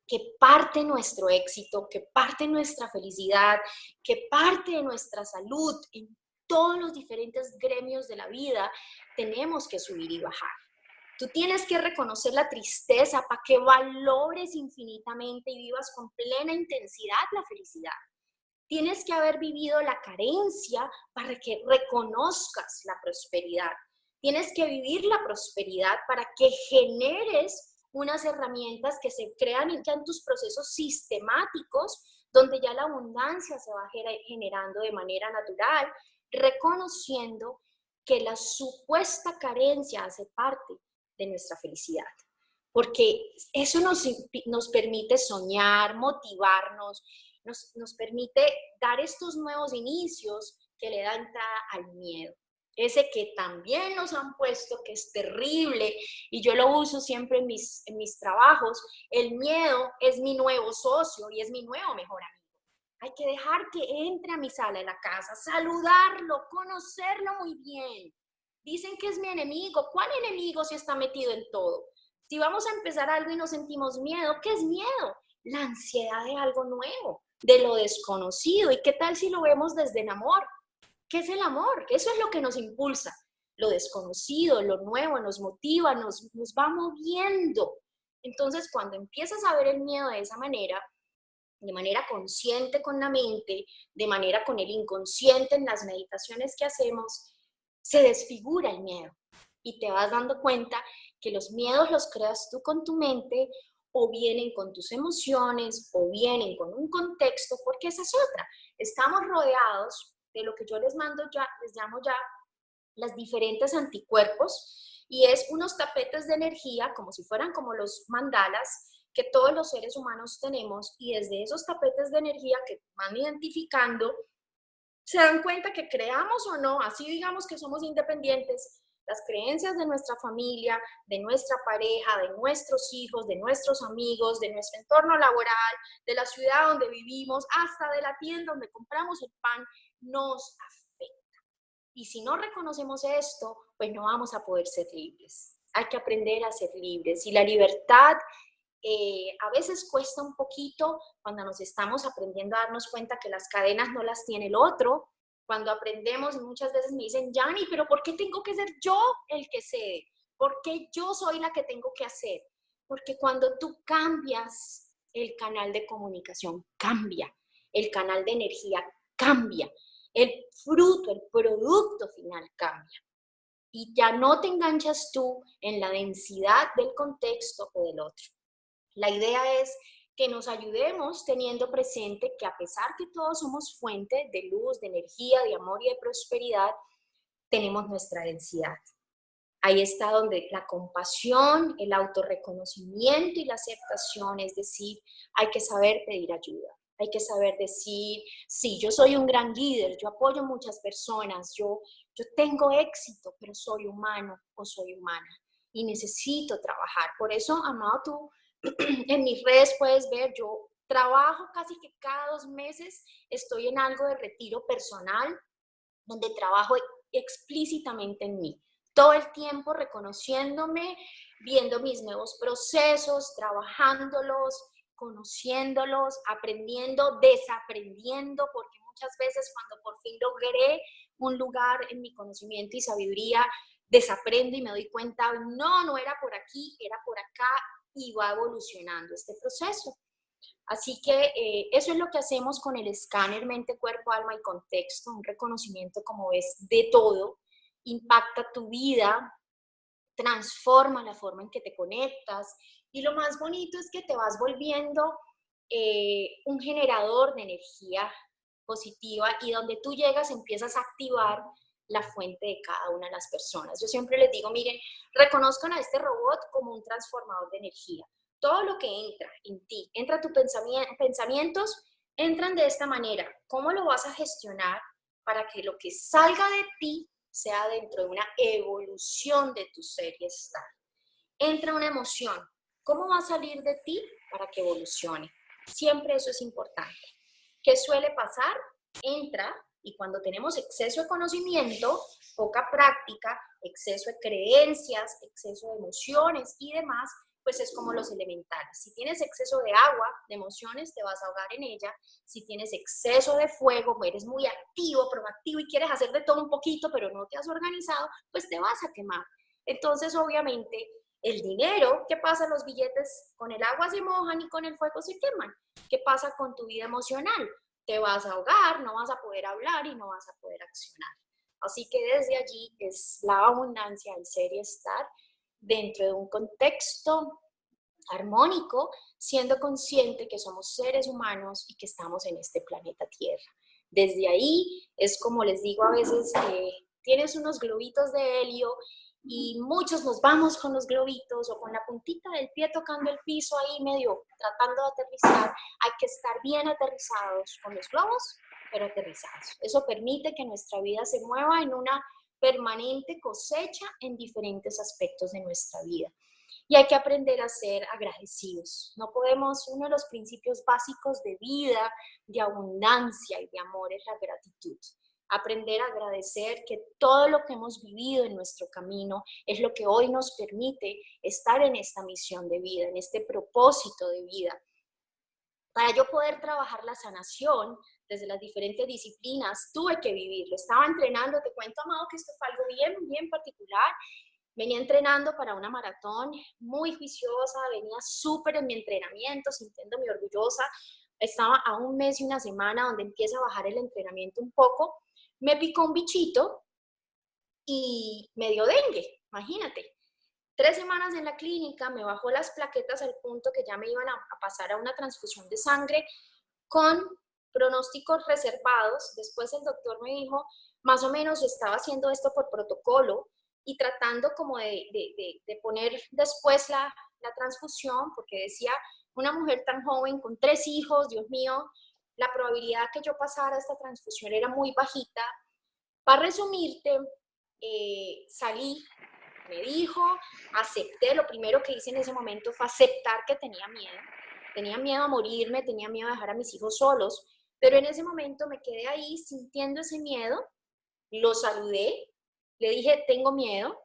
que parte de nuestro éxito, que parte de nuestra felicidad, que parte de nuestra salud en todos los diferentes gremios de la vida, tenemos que subir y bajar. Tú tienes que reconocer la tristeza para que valores infinitamente y vivas con plena intensidad la felicidad. Tienes que haber vivido la carencia para que reconozcas la prosperidad. Tienes que vivir la prosperidad para que generes unas herramientas que se crean ya en tus procesos sistemáticos, donde ya la abundancia se va generando de manera natural, reconociendo que la supuesta carencia hace parte de nuestra felicidad. Porque eso nos permite soñar, motivarnos, nos permite dar estos nuevos inicios que le dan entrada al miedo. Ese que también nos han puesto, que es terrible, y yo lo uso siempre en mis trabajos. El miedo es mi nuevo socio y es mi nuevo mejor amigo. Hay que dejar que entre a mi sala de la casa, saludarlo, conocerlo muy bien. Dicen que es mi enemigo. ¿Cuál enemigo si está metido en todo? Si vamos a empezar algo y nos sentimos miedo, ¿qué es miedo? La ansiedad de algo nuevo, de lo desconocido. ¿Y qué tal si lo vemos desde el amor? ¿Qué es el amor? Eso es lo que nos impulsa. Lo desconocido, lo nuevo, nos motiva, nos va moviendo. Entonces, cuando empiezas a ver el miedo de manera consciente con la mente, de manera con el inconsciente en las meditaciones que hacemos, se desfigura el miedo. Y te vas dando cuenta que los miedos los creas tú con tu mente, o vienen con tus emociones, o vienen con un contexto, porque esa es otra. Estamos rodeados de lo que yo les llamo ya las diferentes anticuerpos, y es unos tapetes de energía, como si fueran como los mandalas, que todos los seres humanos tenemos, y desde esos tapetes de energía que van identificando, se dan cuenta que creamos o no, así digamos que somos independientes, las creencias de nuestra familia, de nuestra pareja, de nuestros hijos, de nuestros amigos, de nuestro entorno laboral, de la ciudad donde vivimos, hasta de la tienda donde compramos el pan, nos afecta. Y si no reconocemos esto, pues no vamos a poder ser libres. Hay que aprender a ser libres. Y la libertad a veces cuesta un poquito cuando nos estamos aprendiendo a darnos cuenta que las cadenas no las tiene el otro. Cuando aprendemos, muchas veces me dicen, Yanni, pero ¿por qué tengo que ser yo el que cede? ¿Por qué yo soy la que tengo que hacer? Porque cuando tú cambias, el canal de comunicación cambia, el canal de energía cambia, el fruto, el producto final cambia. Y ya no te enganchas tú en la densidad del contexto o del otro. La idea es que nos ayudemos teniendo presente que a pesar que todos somos fuente de luz, de energía, de amor y de prosperidad, tenemos nuestra densidad. Ahí está donde la compasión, el autorreconocimiento y la aceptación, es decir, hay que saber pedir ayuda. Hay que saber decir, sí, yo soy un gran líder, yo apoyo a muchas personas, yo tengo éxito, pero soy humano o soy humana y necesito trabajar. Por eso, amado, tú en mis redes puedes ver, yo trabajo casi que cada 2 meses, estoy en algo de retiro personal, donde trabajo explícitamente en mí. Todo el tiempo reconociéndome, viendo mis nuevos procesos, trabajándolos, conociéndolos, aprendiendo, desaprendiendo, porque muchas veces cuando por fin logré un lugar en mi conocimiento y sabiduría, desaprendo y me doy cuenta, no era por aquí, era por acá, y va evolucionando este proceso. Así que eso es lo que hacemos con el escáner mente, cuerpo, alma y contexto, un reconocimiento, como ves, de todo, impacta tu vida, transforma la forma en que te conectas y lo más bonito es que te vas volviendo un generador de energía positiva y donde tú llegas empiezas a activar la fuente de cada una de las personas. Yo siempre les digo, miren, reconozcan a este robot como un transformador de energía. Todo lo que entra en ti, entra tus pensamientos, entran de esta manera. ¿Cómo lo vas a gestionar para que lo que salga de ti sea dentro de una evolución de tu ser y estar? Entra una emoción. ¿Cómo va a salir de ti para que evolucione? Siempre eso es importante. ¿Qué suele pasar? Entra y cuando tenemos exceso de conocimiento, poca práctica, exceso de creencias, exceso de emociones y demás, pues es como los elementales. Si tienes exceso de agua, de emociones, te vas a ahogar en ella. Si tienes exceso de fuego, eres muy activo, proactivo y quieres hacer de todo un poquito, pero no te has organizado, pues te vas a quemar. Entonces, obviamente, el dinero, ¿qué pasa? Los billetes con el agua se mojan y con el fuego se queman. ¿Qué pasa con tu vida emocional? Te vas a ahogar, no vas a poder hablar y no vas a poder accionar. Así que desde allí es la abundancia, el ser y estar dentro de un contexto armónico, siendo consciente que somos seres humanos y que estamos en este planeta Tierra. Desde ahí es como les digo a veces, tienes unos globitos de helio y muchos nos vamos con los globitos o con la puntita del pie tocando el piso ahí medio tratando de aterrizar. Hay que estar bien aterrizados con los globos, pero aterrizados. Eso permite que nuestra vida se mueva en una permanente cosecha en diferentes aspectos de nuestra vida. Y hay que aprender a ser agradecidos. No podemos, uno de los principios básicos de vida, de abundancia y de amor es la gratitud. Aprender a agradecer que todo lo que hemos vivido en nuestro camino es lo que hoy nos permite estar en esta misión de vida, en este propósito de vida. Para yo poder trabajar la sanación desde las diferentes disciplinas, tuve que vivirlo. Estaba entrenando, te cuento, amado, que esto fue algo bien particular. Venía entrenando para una maratón, muy juiciosa, venía súper en mi entrenamiento, sintiéndome orgullosa. Estaba a 1 mes y 1 semana donde empieza a bajar el entrenamiento un poco. Me picó un bichito y me dio dengue, imagínate. 3 semanas en la clínica, me bajó las plaquetas al punto que ya me iban a pasar a una transfusión de sangre con pronósticos reservados. Después el doctor me dijo, más o menos estaba haciendo esto por protocolo y tratando como de poner después la transfusión, porque decía, una mujer tan joven con 3 hijos, Dios mío, la probabilidad que yo pasara esta transfusión era muy bajita. Para resumirte, salí, me dijo, acepté. Lo primero que hice en ese momento fue aceptar que tenía miedo. Tenía miedo a morirme, tenía miedo a dejar a mis hijos solos, pero en ese momento me quedé ahí sintiendo ese miedo, lo saludé, le dije, tengo miedo,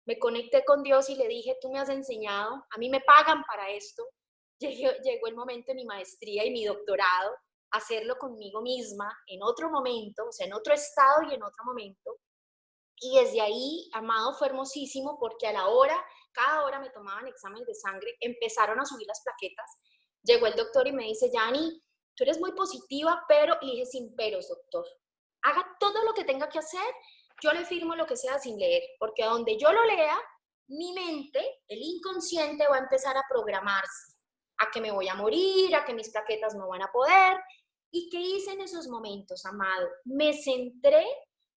me conecté con Dios y le dije, tú me has enseñado, a mí me pagan para esto. Llegó el momento de mi maestría y mi doctorado, hacerlo conmigo misma en otro momento, o sea, en otro estado y en otro momento. Y desde ahí, Amado, fue hermosísimo porque a la hora, cada hora me tomaban exámenes de sangre, empezaron a subir las plaquetas. Llegó el doctor y me dice, Yani, tú eres muy positiva, pero, y le dije, sin peros, doctor. Haga todo lo que tenga que hacer, yo le firmo lo que sea sin leer, porque a donde yo lo lea, mi mente, el inconsciente, va a empezar a programarse, a que me voy a morir, a que mis plaquetas no van a poder. ¿Y qué hice en esos momentos, Amado? Me centré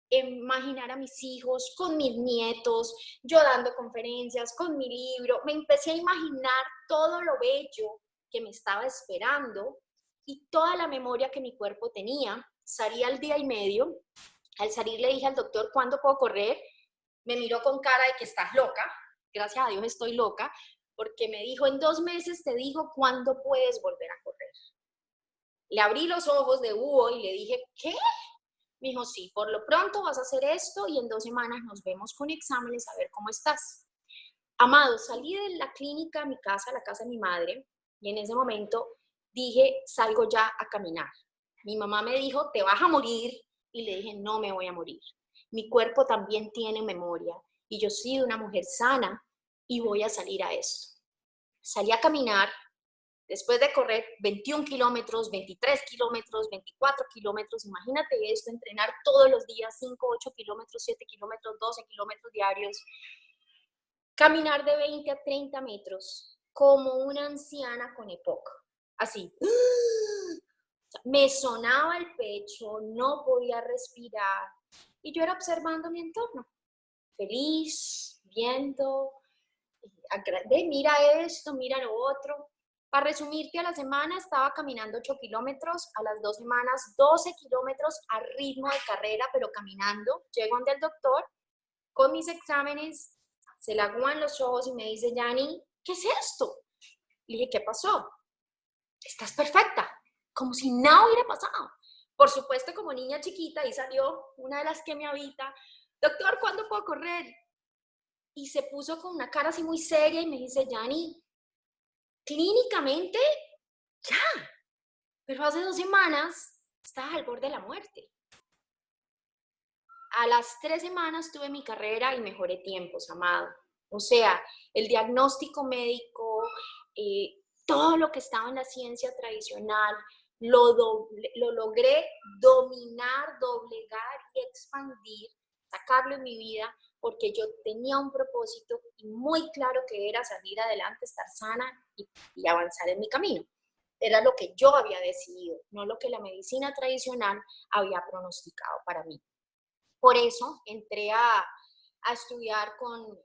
en imaginar a mis hijos, con mis nietos, yo dando conferencias, con mi libro. Me empecé a imaginar todo lo bello que me estaba esperando y toda la memoria que mi cuerpo tenía. Salí al día y medio. Al salir le dije al doctor, ¿cuándo puedo correr? Me miró con cara de que estás loca. Gracias a Dios estoy loca, porque me dijo, en 2 meses te digo cuándo puedes volver a correr. Le abrí los ojos de búho y le dije, ¿qué? Me dijo, sí, por lo pronto vas a hacer esto y en 2 semanas nos vemos con exámenes a ver cómo estás. Amado, salí de la clínica a mi casa, a la casa de mi madre, y en ese momento dije, salgo ya a caminar. Mi mamá me dijo, te vas a morir, y le dije, no me voy a morir. Mi cuerpo también tiene memoria, y yo soy una mujer sana, y voy a salir a esto. Salí a caminar, después de correr 21 kilómetros, 23 kilómetros, 24 kilómetros, imagínate esto, entrenar todos los días, 5, 8 kilómetros, 7 kilómetros, 12 kilómetros diarios, caminar de 20 a 30 metros, como una anciana con EPOC, así. Me sonaba el pecho, no podía respirar, y yo era observando mi entorno, feliz, viendo, mira esto, mira lo otro. Para resumirte, a la semana estaba caminando 8 kilómetros, a las 2 semanas 12 kilómetros a ritmo de carrera, pero caminando. Llego donde el doctor con mis exámenes, se le aguan los ojos y me dice, Yani, ¿qué es esto? Le dije, ¿qué pasó? Estás perfecta, como si nada hubiera pasado. Por supuesto, como niña chiquita, ahí salió una de las que me habita, doctor, ¿cuándo puedo correr? Y se puso con una cara así muy seria y me dice, Yani, clínicamente, ya, pero hace 2 semanas estabas al borde de la muerte. A las 3 semanas tuve mi carrera y mejoré tiempos, Amado. O sea, el diagnóstico médico, todo lo que estaba en la ciencia tradicional, lo logré dominar, doblegar y expandir, sacarlo en mi vida, porque yo tenía un propósito y muy claro que era salir adelante, estar sana y avanzar en mi camino. Era lo que yo había decidido, no lo que la medicina tradicional había pronosticado para mí. Por eso entré a estudiar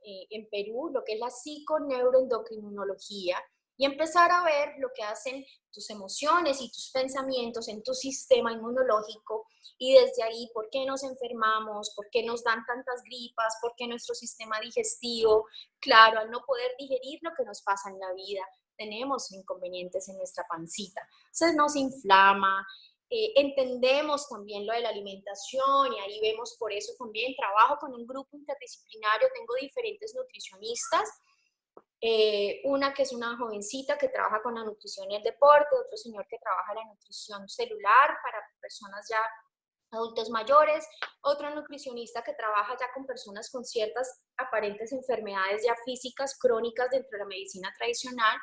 en Perú lo que es la psiconeuroendocrinología y empezar a ver lo que hacen tus emociones y tus pensamientos en tu sistema inmunológico y desde ahí por qué nos enfermamos, por qué nos dan tantas gripas, por qué nuestro sistema digestivo, claro, al no poder digerir lo que nos pasa en la vida, tenemos inconvenientes en nuestra pancita, se nos inflama. Entendemos también lo de la alimentación y ahí vemos por eso también trabajo con un grupo interdisciplinario, tengo diferentes nutricionistas, una que es una jovencita que trabaja con la nutrición y el deporte, otro señor que trabaja la nutrición celular para personas ya adultos mayores, otro nutricionista que trabaja ya con personas con ciertas aparentes enfermedades ya físicas crónicas dentro de la medicina tradicional.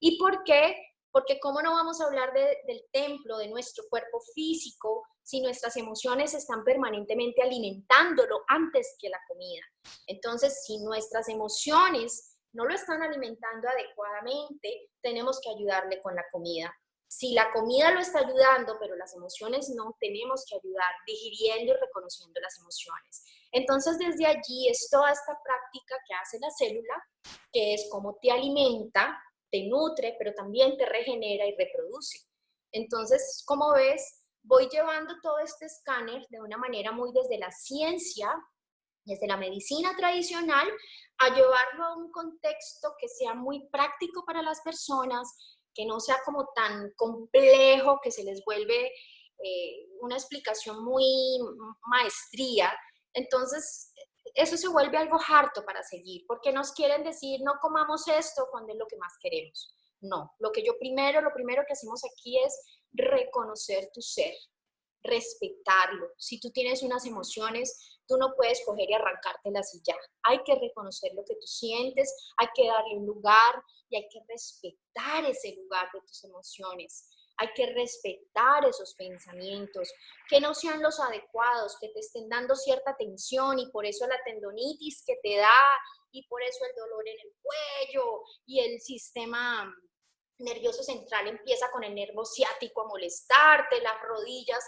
¿Y por qué? Porque cómo no vamos a hablar del templo, de nuestro cuerpo físico, si nuestras emociones están permanentemente alimentándolo antes que la comida. Entonces, si nuestras emociones no lo están alimentando adecuadamente, tenemos que ayudarle con la comida. Si la comida lo está ayudando, pero las emociones no, tenemos que ayudar digiriendo y reconociendo las emociones. Entonces, desde allí es toda esta práctica que hace la célula, que es cómo te alimenta, te nutre, pero también te regenera y reproduce. Entonces, como ves, voy llevando todo este escáner de una manera muy desde la ciencia, desde la medicina tradicional a llevarlo a un contexto que sea muy práctico para las personas, que no sea como tan complejo, que se les vuelve una explicación muy maestría. Entonces, eso se vuelve algo harto para seguir, porque nos quieren decir, no comamos esto cuando es lo que más queremos. No, lo primero que hacemos aquí es reconocer tu ser, respetarlo. Si tú tienes unas emociones, tú no puedes coger y arrancártelas y ya. Hay que reconocer lo que tú sientes, hay que darle un lugar y hay que respetar ese lugar de tus emociones. Hay que respetar esos pensamientos, que no sean los adecuados, que te estén dando cierta tensión y por eso la tendonitis que te da y por eso el dolor en el cuello y el sistema nervioso central empieza con el nervio ciático a molestarte, las rodillas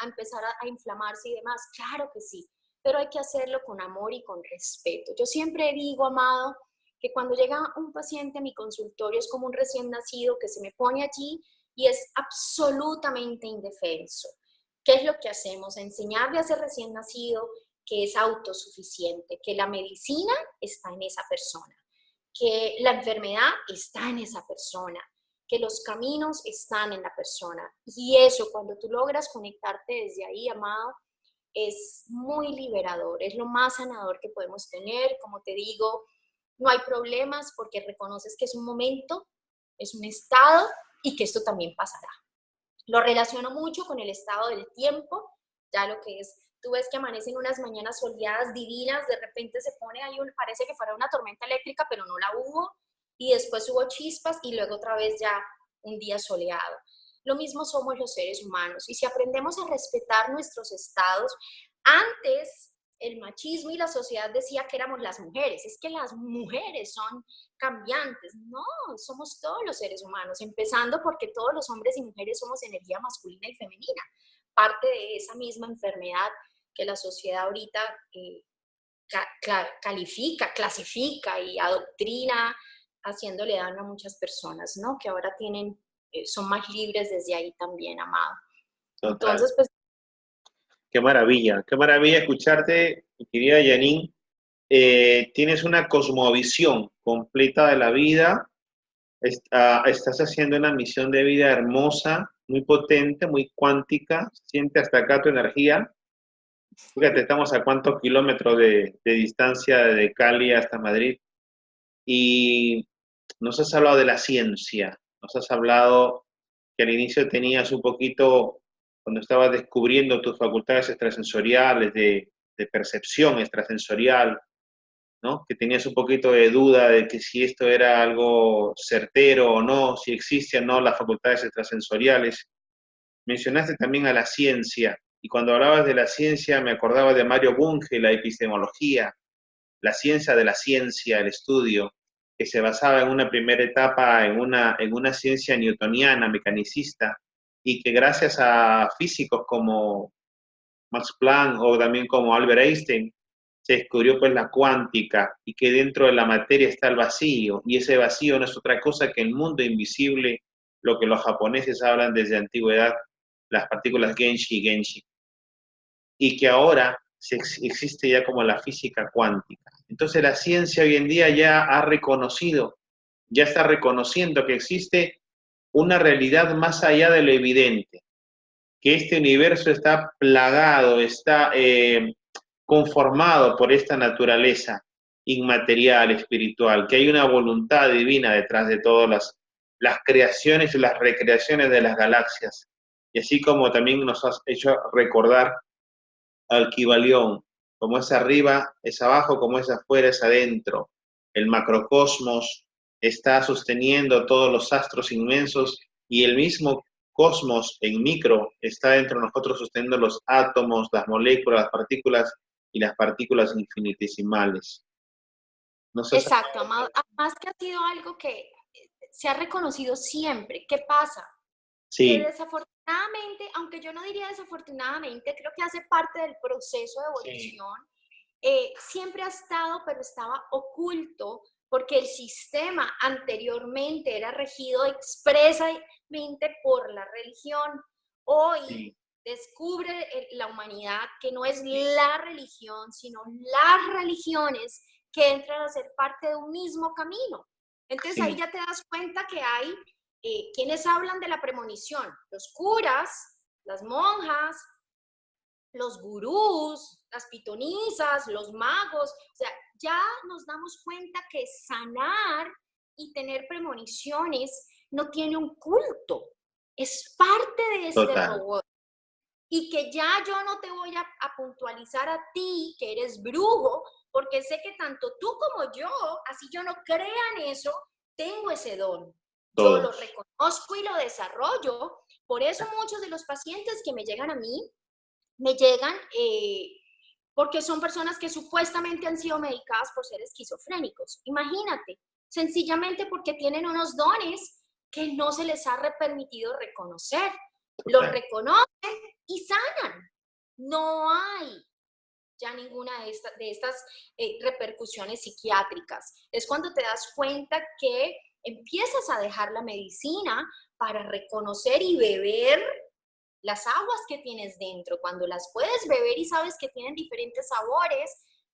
a empezar a inflamarse y demás. Claro que sí, pero hay que hacerlo con amor y con respeto. Yo siempre digo, Amado, que cuando llega un paciente a mi consultorio es como un recién nacido que se me pone allí y es absolutamente indefenso. ¿Qué es lo que hacemos? Enseñarle a ese recién nacido que es autosuficiente, que la medicina está en esa persona, que la enfermedad está en esa persona, que los caminos están en la persona. Y eso, cuando tú logras conectarte desde ahí, Amado, es muy liberador, es lo más sanador que podemos tener. Como te digo, no hay problemas porque reconoces que es un momento, es un estado y que esto también pasará. Lo relaciono mucho con el estado del tiempo, ya lo que es, tú ves que amanecen unas mañanas soleadas divinas, de repente se pone ahí, parece que fuera una tormenta eléctrica, pero no la hubo, y después hubo chispas y luego otra vez ya un día soleado. Lo mismo somos los seres humanos, y si aprendemos a respetar nuestros estados, antes el machismo y la sociedad decía que éramos las mujeres, es que las mujeres son cambiantes. No, somos todos los seres humanos, empezando porque todos los hombres y mujeres somos energía masculina y femenina, parte de esa misma enfermedad que la sociedad ahorita califica, clasifica y adoctrina, haciéndole daño a muchas personas, ¿no? Que ahora tienen, son más libres desde ahí también, Amado. Total. Entonces, pues... Qué maravilla escucharte, mi querida Janine. Tienes una cosmovisión completa de la vida. Estás haciendo una misión de vida hermosa, muy potente, muy cuántica. Siente hasta acá tu energía. Fíjate, estamos a cuántos kilómetros de distancia de Cali hasta Madrid. Y nos has hablado de la ciencia. Nos has hablado que al inicio tenías un poquito, cuando estabas descubriendo tus facultades extrasensoriales, de percepción extrasensorial, ¿no? Que tenías un poquito de duda de que si esto era algo certero o no, si existen o no las facultades extrasensoriales. Mencionaste también a la ciencia, y cuando hablabas de la ciencia me acordaba de Mario Bunge, la epistemología, la ciencia de la ciencia, el estudio, que se basaba en una primera etapa en una ciencia newtoniana, mecanicista, y que gracias a físicos como Max Planck o también como Albert Einstein, se descubrió pues la cuántica y que dentro de la materia está el vacío, y ese vacío no es otra cosa que el mundo invisible, lo que los japoneses hablan desde antigüedad, las partículas Genshi y Genshi, y que ahora existe ya como la física cuántica. Entonces la ciencia hoy en día ya ha reconocido, ya está reconociendo que existe una realidad más allá de lo evidente, que este universo está plagado, está conformado por esta naturaleza inmaterial, espiritual, que hay una voluntad divina detrás de todas las creaciones y las recreaciones de las galaxias. Y así como también nos has hecho recordar al Kybalión, como es arriba, es abajo, como es afuera, es adentro. El macrocosmos está sosteniendo todos los astros inmensos y el mismo cosmos en micro está dentro de nosotros sosteniendo los átomos, las moléculas, las partículas y las partículas infinitesimales. No sé. Exacto, Amado. Además que ha sido algo que se ha reconocido siempre. ¿Qué pasa? Que Sí, desafortunadamente, aunque yo no diría desafortunadamente, creo que hace parte del proceso de sí, evolución, siempre ha estado, pero estaba oculto, porque el sistema anteriormente era regido expresamente por la religión. Hoy sí. descubre la humanidad que no es la religión, sino las religiones que entran a ser parte de un mismo camino. Entonces ahí Sí, ya te das cuenta que hay quienes hablan de la premonición, los curas, las monjas, los gurús, las pitonisas, los magos, o sea, ya nos damos cuenta que sanar y tener premoniciones no tiene un culto, es parte de este total. robot. Y que ya yo no te voy a puntualizar a ti que eres brujo, porque sé que tanto tú como yo, así yo no crea en eso, tengo ese don. Yo lo Todos. reconozco y lo desarrollo. Por eso muchos de los pacientes que me llegan a mí, me llegan porque son personas que supuestamente han sido medicadas por ser esquizofrénicos. Imagínate, sencillamente porque tienen unos dones que no se les ha permitido reconocer. Los Total. reconocen y sanan. No hay ya ninguna de estas repercusiones psiquiátricas. Es cuando te das cuenta que empiezas a dejar la medicina para reconocer y beber las aguas que tienes dentro. Cuando las puedes beber y sabes que tienen diferentes sabores,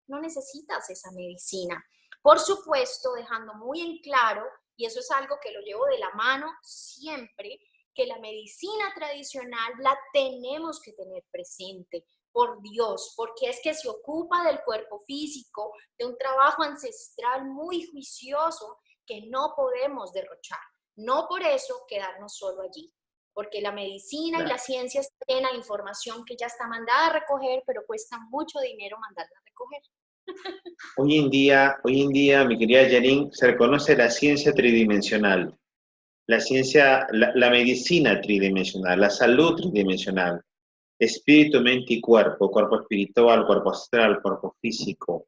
no necesitas esa medicina. Por supuesto, dejando muy en claro, y eso es algo que lo llevo de la mano siempre, que la medicina tradicional la tenemos que tener presente, por Dios, porque es que se ocupa del cuerpo físico, de un trabajo ancestral muy juicioso que no podemos derrochar. No por eso quedarnos solo allí, porque la medicina y la Claro. ciencia está llena de información que ya está mandada a recoger, pero cuesta mucho dinero mandarla a recoger. Hoy en día, mi querida Janine, se reconoce la ciencia tridimensional, la ciencia, la medicina tridimensional, la salud tridimensional, espíritu, mente y cuerpo espiritual, cuerpo astral, cuerpo físico.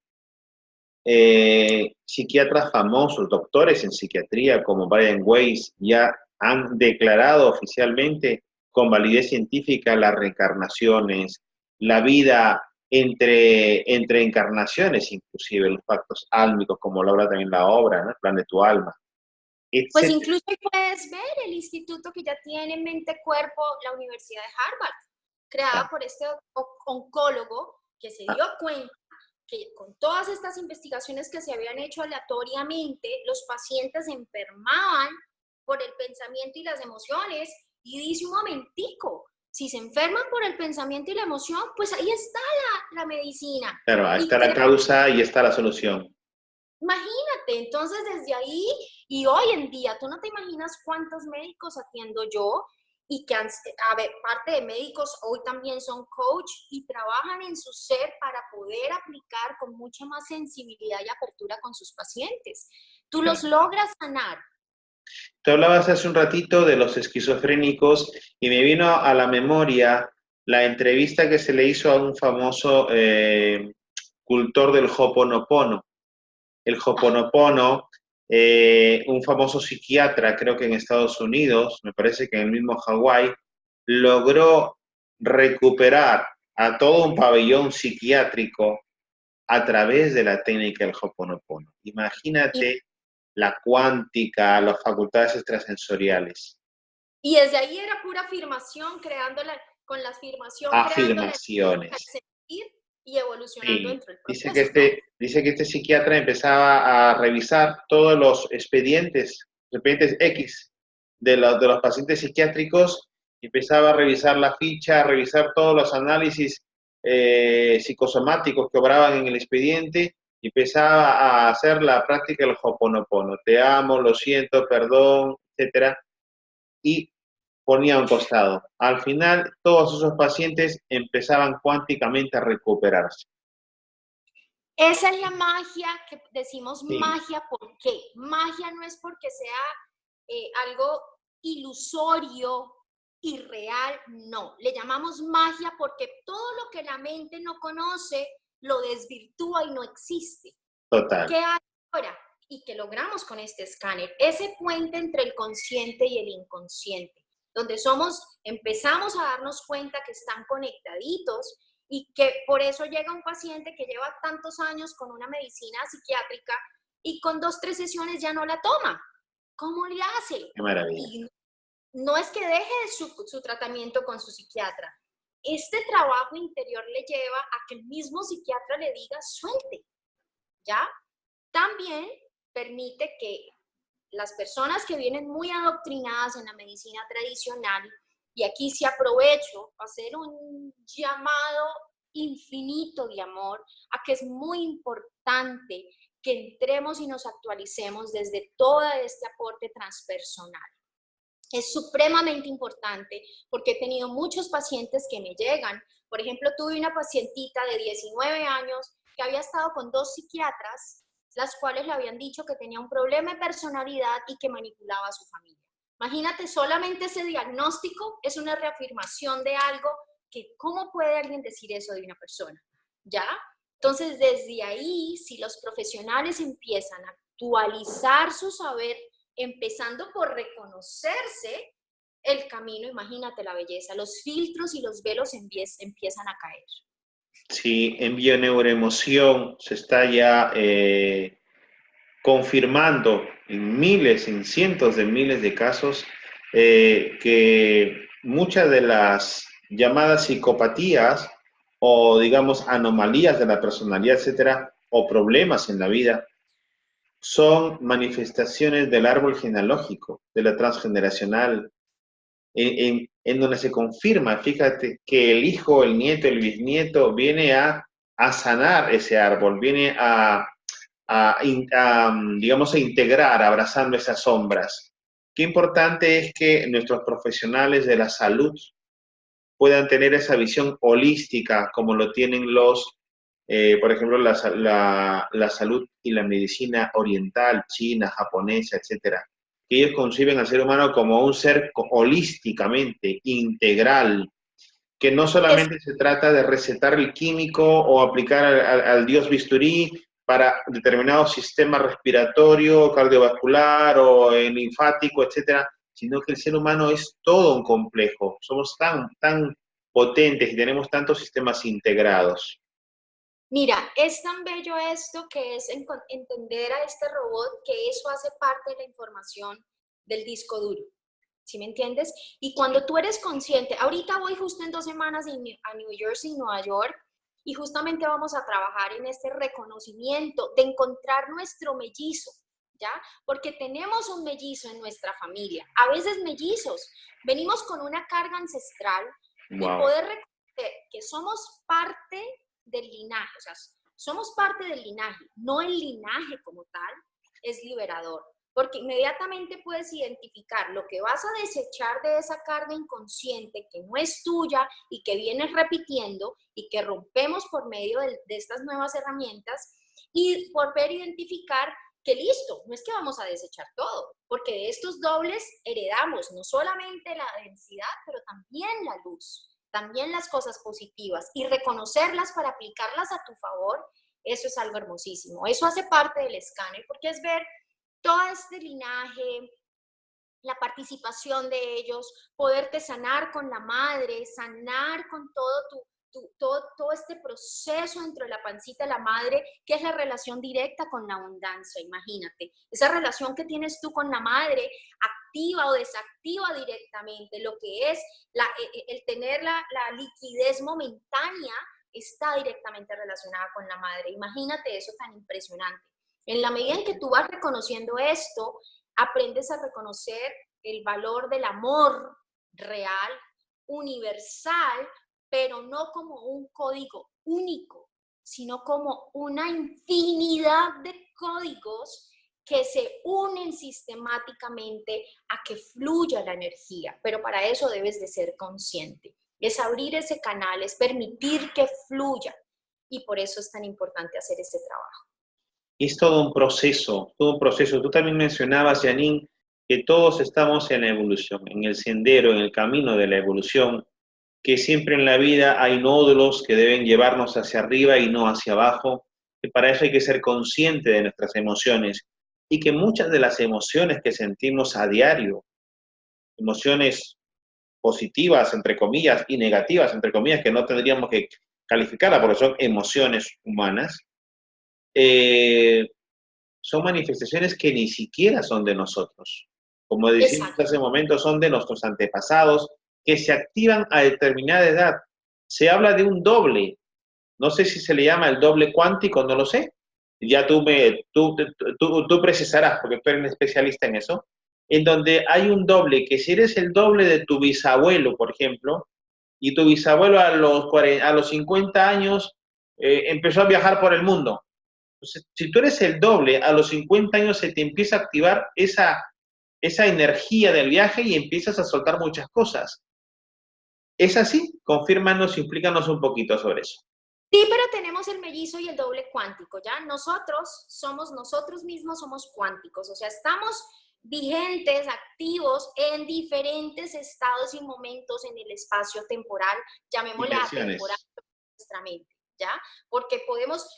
Psiquiatras famosos, doctores en psiquiatría como Brian Weiss, ya han declarado oficialmente con validez científica las reencarnaciones, la vida entre encarnaciones, inclusive los pactos álmicos, como lo habla también la obra, ¿no? El plan de tu alma, Pues etc. incluso puedes ver el instituto que ya tiene mente-cuerpo la Universidad de Harvard, creada por este oncólogo que se dio cuenta que con todas estas investigaciones que se habían hecho aleatoriamente, los pacientes enfermaban por el pensamiento y las emociones, y dice un momentico, si se enferman por el pensamiento y la emoción, pues ahí está la medicina. Claro, ahí Y está la causa y está la solución. imagínate, entonces desde ahí y hoy en día, tú no te imaginas cuántos médicos atiendo yo y que a ver, parte de médicos hoy también son coach y trabajan en su ser para poder aplicar con mucha más sensibilidad y apertura con sus pacientes. Tú los Claro. logras sanar. Te hablabas hace un ratito de los esquizofrénicos y me vino a la memoria la entrevista que se le hizo a un famoso cultor del Hoponopono. El Hoponopono, un famoso psiquiatra, creo que en Estados Unidos, me parece que en el mismo Hawái, logró recuperar a todo un pabellón psiquiátrico a través de la técnica del Hoponopono. Y, Imagínate la cuántica, las facultades extrasensoriales. y desde ahí era pura afirmación, con la afirmación, creando la Afirmaciones. sentir y evolucionando Sí, dentro del proceso, ¿no? dice que este psiquiatra empezaba a revisar todos los expedientes X de los pacientes psiquiátricos, empezaba a revisar la ficha, a revisar todos los análisis psicosomáticos que obraban en el expediente, y empezaba a hacer la práctica del Hoponopono. Te amo, lo siento, perdón, etcétera. Y ponía a un costado. Al final, todos esos pacientes empezaban cuánticamente a recuperarse. Esa es la magia que decimos Sí, magia, ¿por qué? Magia no es porque sea algo ilusorio, irreal, no. Le llamamos magia porque todo lo que la mente no conoce lo desvirtúa y no existe. total. ¿Qué hay ahora? Y que logramos con este escáner, ese puente entre el consciente y el inconsciente, donde empezamos a darnos cuenta que están conectaditos y que por eso llega un paciente que lleva tantos años con una medicina psiquiátrica y con 2, 3 sesiones ya no la toma. ¿Cómo le hace? Qué maravilla. Y no es que deje su tratamiento con su psiquiatra, este trabajo interior le lleva a que el mismo psiquiatra le diga suelte, ¿ya? También permite que las personas que vienen muy adoctrinadas en la medicina tradicional, y aquí sí aprovecho a hacer un llamado infinito de amor a que es muy importante que entremos y nos actualicemos desde todo este aporte transpersonal. Es supremamente importante porque he tenido muchos pacientes que me llegan. Por ejemplo, tuve una pacientita de 19 años que había estado con 2 psiquiatras, las cuales le habían dicho que tenía un problema de personalidad y que manipulaba a su familia. Imagínate, solamente ese diagnóstico es una reafirmación de algo que, ¿cómo puede alguien decir eso de una persona? ¿Ya? Entonces, desde ahí, si los profesionales empiezan a actualizar su saber, empezando por reconocerse el camino, imagínate la belleza, los filtros y los velos empiezan a caer. Sí, en bioneuroemoción se está ya confirmando en miles, en cientos de miles de casos, que muchas de las llamadas psicopatías o, digamos, anomalías de la personalidad, etcétera, o problemas en la vida, son manifestaciones del árbol genealógico, de la transgeneracional, en donde se confirma, fíjate, que el hijo, el nieto, el bisnieto viene a sanar ese árbol, viene digamos, a integrar, abrazando esas sombras. Qué importante es que nuestros profesionales de la salud puedan tener esa visión holística como lo tienen por ejemplo, la salud y la medicina oriental, china, japonesa, etcétera, que ellos conciben al ser humano como un ser holísticamente integral, que no solamente se trata de recetar el químico o aplicar al dios bisturí para determinado sistema respiratorio, cardiovascular o linfático, etcétera, sino que el ser humano es todo un complejo. Somos tan potentes y tenemos tantos sistemas integrados. Mira, es tan bello esto que es entender a este robot que eso hace parte de la información del disco duro. ¿Sí me entiendes? Y cuando tú eres consciente, ahorita voy justo en 2 semanas a New Jersey, Nueva York, y justamente vamos a trabajar en este reconocimiento de encontrar nuestro mellizo, ¿ya? Porque tenemos un mellizo en nuestra familia, a veces mellizos, venimos con una carga ancestral y Wow. poder reconocer que somos parte del linaje, o sea, somos parte del linaje, no el linaje como tal, es liberador. Porque inmediatamente puedes identificar lo que vas a desechar de esa carga inconsciente que no es tuya y que vienes repitiendo y que rompemos por medio de estas nuevas herramientas y poder identificar que listo, no es que vamos a desechar todo, porque de estos dobles heredamos no solamente la densidad, pero también la luz, también las cosas positivas y reconocerlas para aplicarlas a tu favor, eso es algo hermosísimo. Eso hace parte del escáner porque es ver todo este linaje, la participación de ellos, poderte sanar con la madre, sanar con todo este proceso dentro de la pancita de la madre, que es la relación directa con la abundancia, imagínate. Esa relación que tienes tú con la madre, activa o desactiva directamente, lo que es el tener la liquidez momentánea, está directamente relacionada con la madre. Imagínate eso tan impresionante. En la medida en que tú vas reconociendo esto, aprendes a reconocer el valor del amor real, universal, pero no como un código único, sino como una infinidad de códigos que se unen sistemáticamente a que fluya la energía. Pero para eso debes de ser consciente. Es abrir ese canal, es permitir que fluya. Y por eso es tan importante hacer ese trabajo. Es todo un proceso, todo un proceso. Tú también mencionabas, Janine, que todos estamos en la evolución, en el sendero, en el camino de la evolución, que siempre en la vida hay nódulos que deben llevarnos hacia arriba y no hacia abajo, que para eso hay que ser consciente de nuestras emociones y que muchas de las emociones que sentimos a diario, emociones positivas, entre comillas, y negativas, entre comillas, que no tendríamos que calificarlas porque son emociones humanas, eh, son manifestaciones que ni siquiera son de nosotros. Como decimos Exacto. hace un momento, son de nuestros antepasados que se activan a determinada edad. se habla de un doble. No sé si se le llama el doble cuántico, no lo sé. Ya tú precisarás, porque tú eres un especialista en eso, en donde hay un doble, que si eres el doble de tu bisabuelo, por ejemplo, y tu bisabuelo a los 50 años empezó a viajar por el mundo. Entonces, si tú eres el doble, a los 50 años se te empieza a activar esa energía del viaje y empiezas a soltar muchas cosas. ¿Es así? Confírmanos y explícanos un poquito sobre eso. Sí, pero tenemos el mellizo y el doble cuántico, ¿ya? Nosotros mismos somos cuánticos, o sea, estamos vigentes, activos en diferentes estados y momentos en el espacio temporal, llamémosle atemporal, Dimensiones. nuestra mente, ¿ya? Porque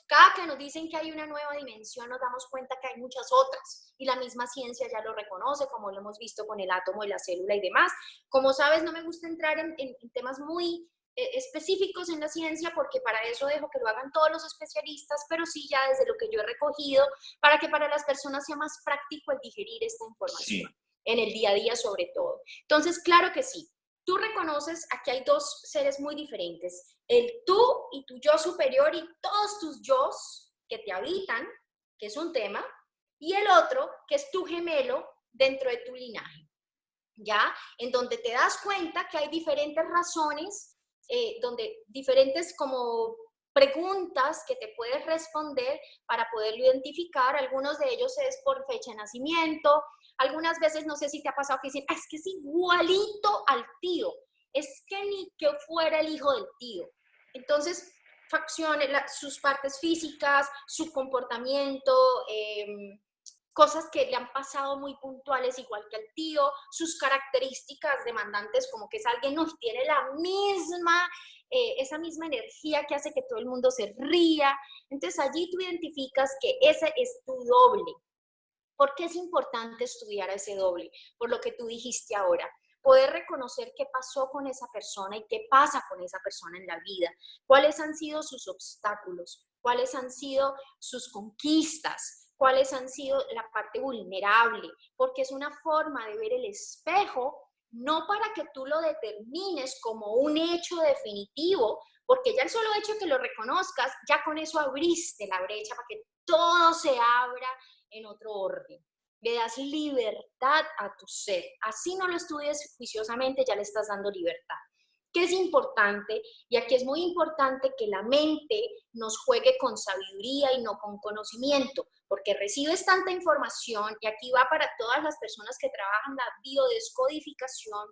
cada que nos dicen que hay una nueva dimensión, nos damos cuenta que hay muchas otras, y la misma ciencia ya lo reconoce, como lo hemos visto con el átomo y la célula y demás. Como sabes, no me gusta entrar en temas muy específicos en la ciencia, porque para eso dejo que lo hagan todos los especialistas, pero sí ya desde lo que yo he recogido, para que para las personas sea más práctico el digerir esta información, Sí. en el día a día sobre todo. Entonces, claro que sí, tú reconoces, aquí hay dos seres muy diferentes, el tú y tu yo superior y todos tus yos que te habitan, que es un tema, y el otro, que es tu gemelo dentro de tu linaje, ¿ya? En donde te das cuenta que hay diferentes razones, donde diferentes como preguntas que te puedes responder para poderlo identificar. Algunos de ellos es por fecha de nacimiento. Algunas veces, no sé si te ha pasado que dicen, es que es igualito al tío, es que ni que fuera el hijo del tío. Entonces, facciones, sus partes físicas, su comportamiento, cosas que le han pasado muy puntuales, igual que al tío, sus características demandantes, como que es alguien que tiene la misma, esa misma energía que hace que todo el mundo se ría. Entonces allí tú identificas que ese es tu doble. ¿Por qué es importante estudiar a ese doble? Por lo que tú dijiste ahora. Poder reconocer qué pasó con esa persona y qué pasa con esa persona en la vida. Cuáles han sido sus obstáculos, cuáles han sido sus conquistas, cuáles han sido la parte vulnerable, porque es una forma de ver el espejo, no para que tú lo determines como un hecho definitivo, porque ya el solo hecho de que lo reconozcas, ya con eso abriste la brecha para que todo se abra en otro orden. Le das libertad a tu ser. Así no lo estudies juiciosamente, ya le estás dando libertad. ¿Qué es importante? Y aquí es muy importante que la mente nos juegue con sabiduría y no con conocimiento, porque recibes tanta información, y aquí va para todas las personas que trabajan la biodescodificación,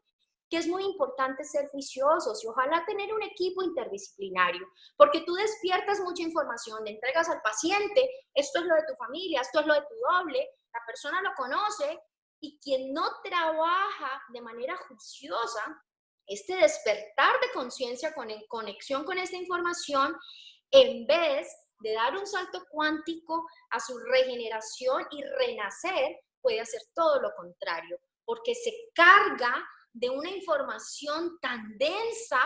que es muy importante ser juiciosos y ojalá tener un equipo interdisciplinario, porque tú despiertas mucha información, le entregas al paciente, esto es lo de tu familia, esto es lo de tu doble, la persona lo conoce, y quien no trabaja de manera juiciosa, este despertar de conciencia en conexión con esta información, en vez de dar un salto cuántico a su regeneración y renacer, puede hacer todo lo contrario, porque se carga de una información tan densa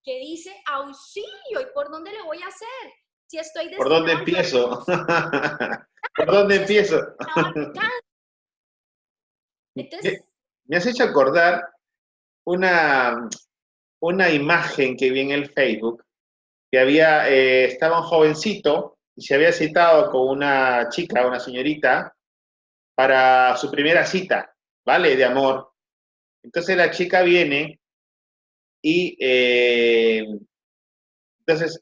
que dice auxilio, ¿y por dónde le voy a hacer? Si estoy ¿Por dónde destinado al fracaso, empiezo? ¿Por dónde si estoy empiezo? destinado al cáncer. Entonces, Me has hecho acordar una, una imagen que vi en el Facebook, que estaba un jovencito y se había citado con una chica, una señorita, para su primera cita, ¿vale? De amor. Entonces la chica viene y entonces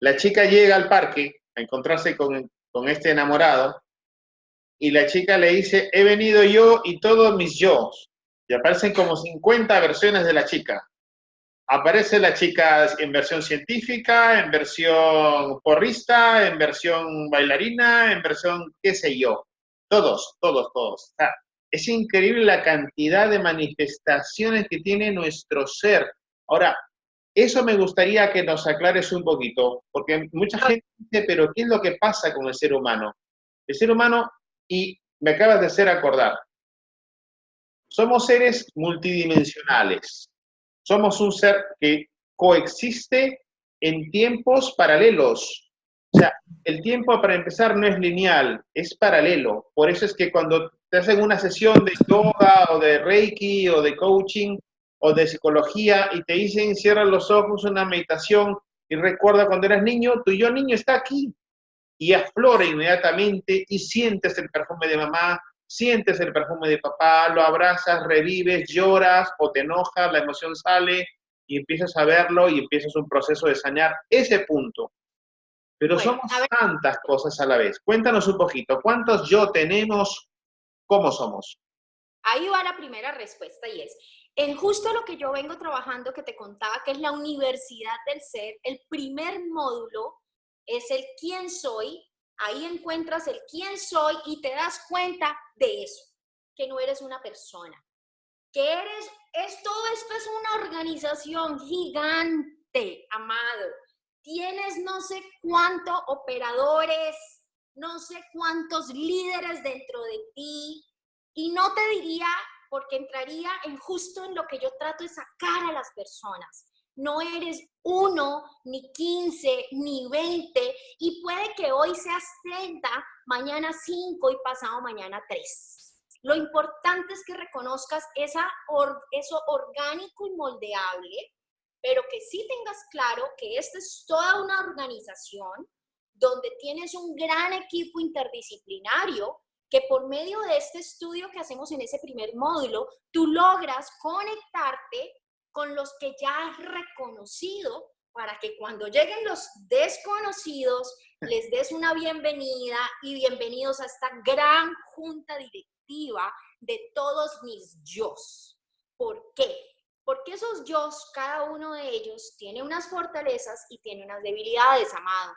la chica llega al parque a encontrarse con este enamorado y la chica le dice, he venido yo y todos mis yo. Y aparecen como 50 versiones de la chica. Aparece la chica en versión científica, en versión porrista, en versión bailarina, en versión qué sé yo. Todos, todos, todos. O sea, es increíble la cantidad de manifestaciones que tiene nuestro ser. Ahora, eso me gustaría que nos aclares un poquito, porque mucha gente dice, pero ¿qué es lo que pasa con el ser humano? El ser humano, y me acabas de hacer acordar, somos seres multidimensionales. Somos un ser que coexiste en tiempos paralelos. O sea, el tiempo para empezar no es lineal, es paralelo. Por eso es que cuando te hacen una sesión de yoga o de reiki o de coaching, o de psicología y te dicen cierra los ojos, una meditación y recuerda cuando eras niño, tu yo niño está aquí y aflora inmediatamente y sientes el perfume de mamá, sientes el perfume de papá, lo abrazas, revives, lloras o te enojas, la emoción sale y empiezas a verlo y empiezas un proceso de sanar ese punto. Pero Bueno, somos a ver, tantas cosas a la vez. Cuéntanos un poquito, ¿cuántos yo tenemos? ¿Cómo somos? ahí va la primera respuesta y es, en justo lo que yo vengo trabajando, que te contaba, que es la Universidad del Ser, el primer módulo es el quién soy. Ahí encuentras el quién soy y te das cuenta de eso, que no eres una persona, que todo esto es una organización gigante, amado. Tienes no sé cuántos operadores, no sé cuántos líderes dentro de ti, y no te diría, porque entraría en justo en lo que yo trato de sacar a las personas. No eres 1, ni 15, ni 20, y puede que hoy seas 30, mañana 5 y pasado mañana 3. Lo importante es que reconozcas eso orgánico y moldeable, pero que sí tengas claro que esta es toda una organización donde tienes un gran equipo interdisciplinario que por medio de este estudio que hacemos en ese primer módulo, tú logras conectarte con los que ya has reconocido para que cuando lleguen los desconocidos les des una bienvenida y bienvenidos a esta gran junta directiva de todos mis yos. ¿Por qué? Porque esos yos, cada uno de ellos tiene unas fortalezas y tiene unas debilidades, amado.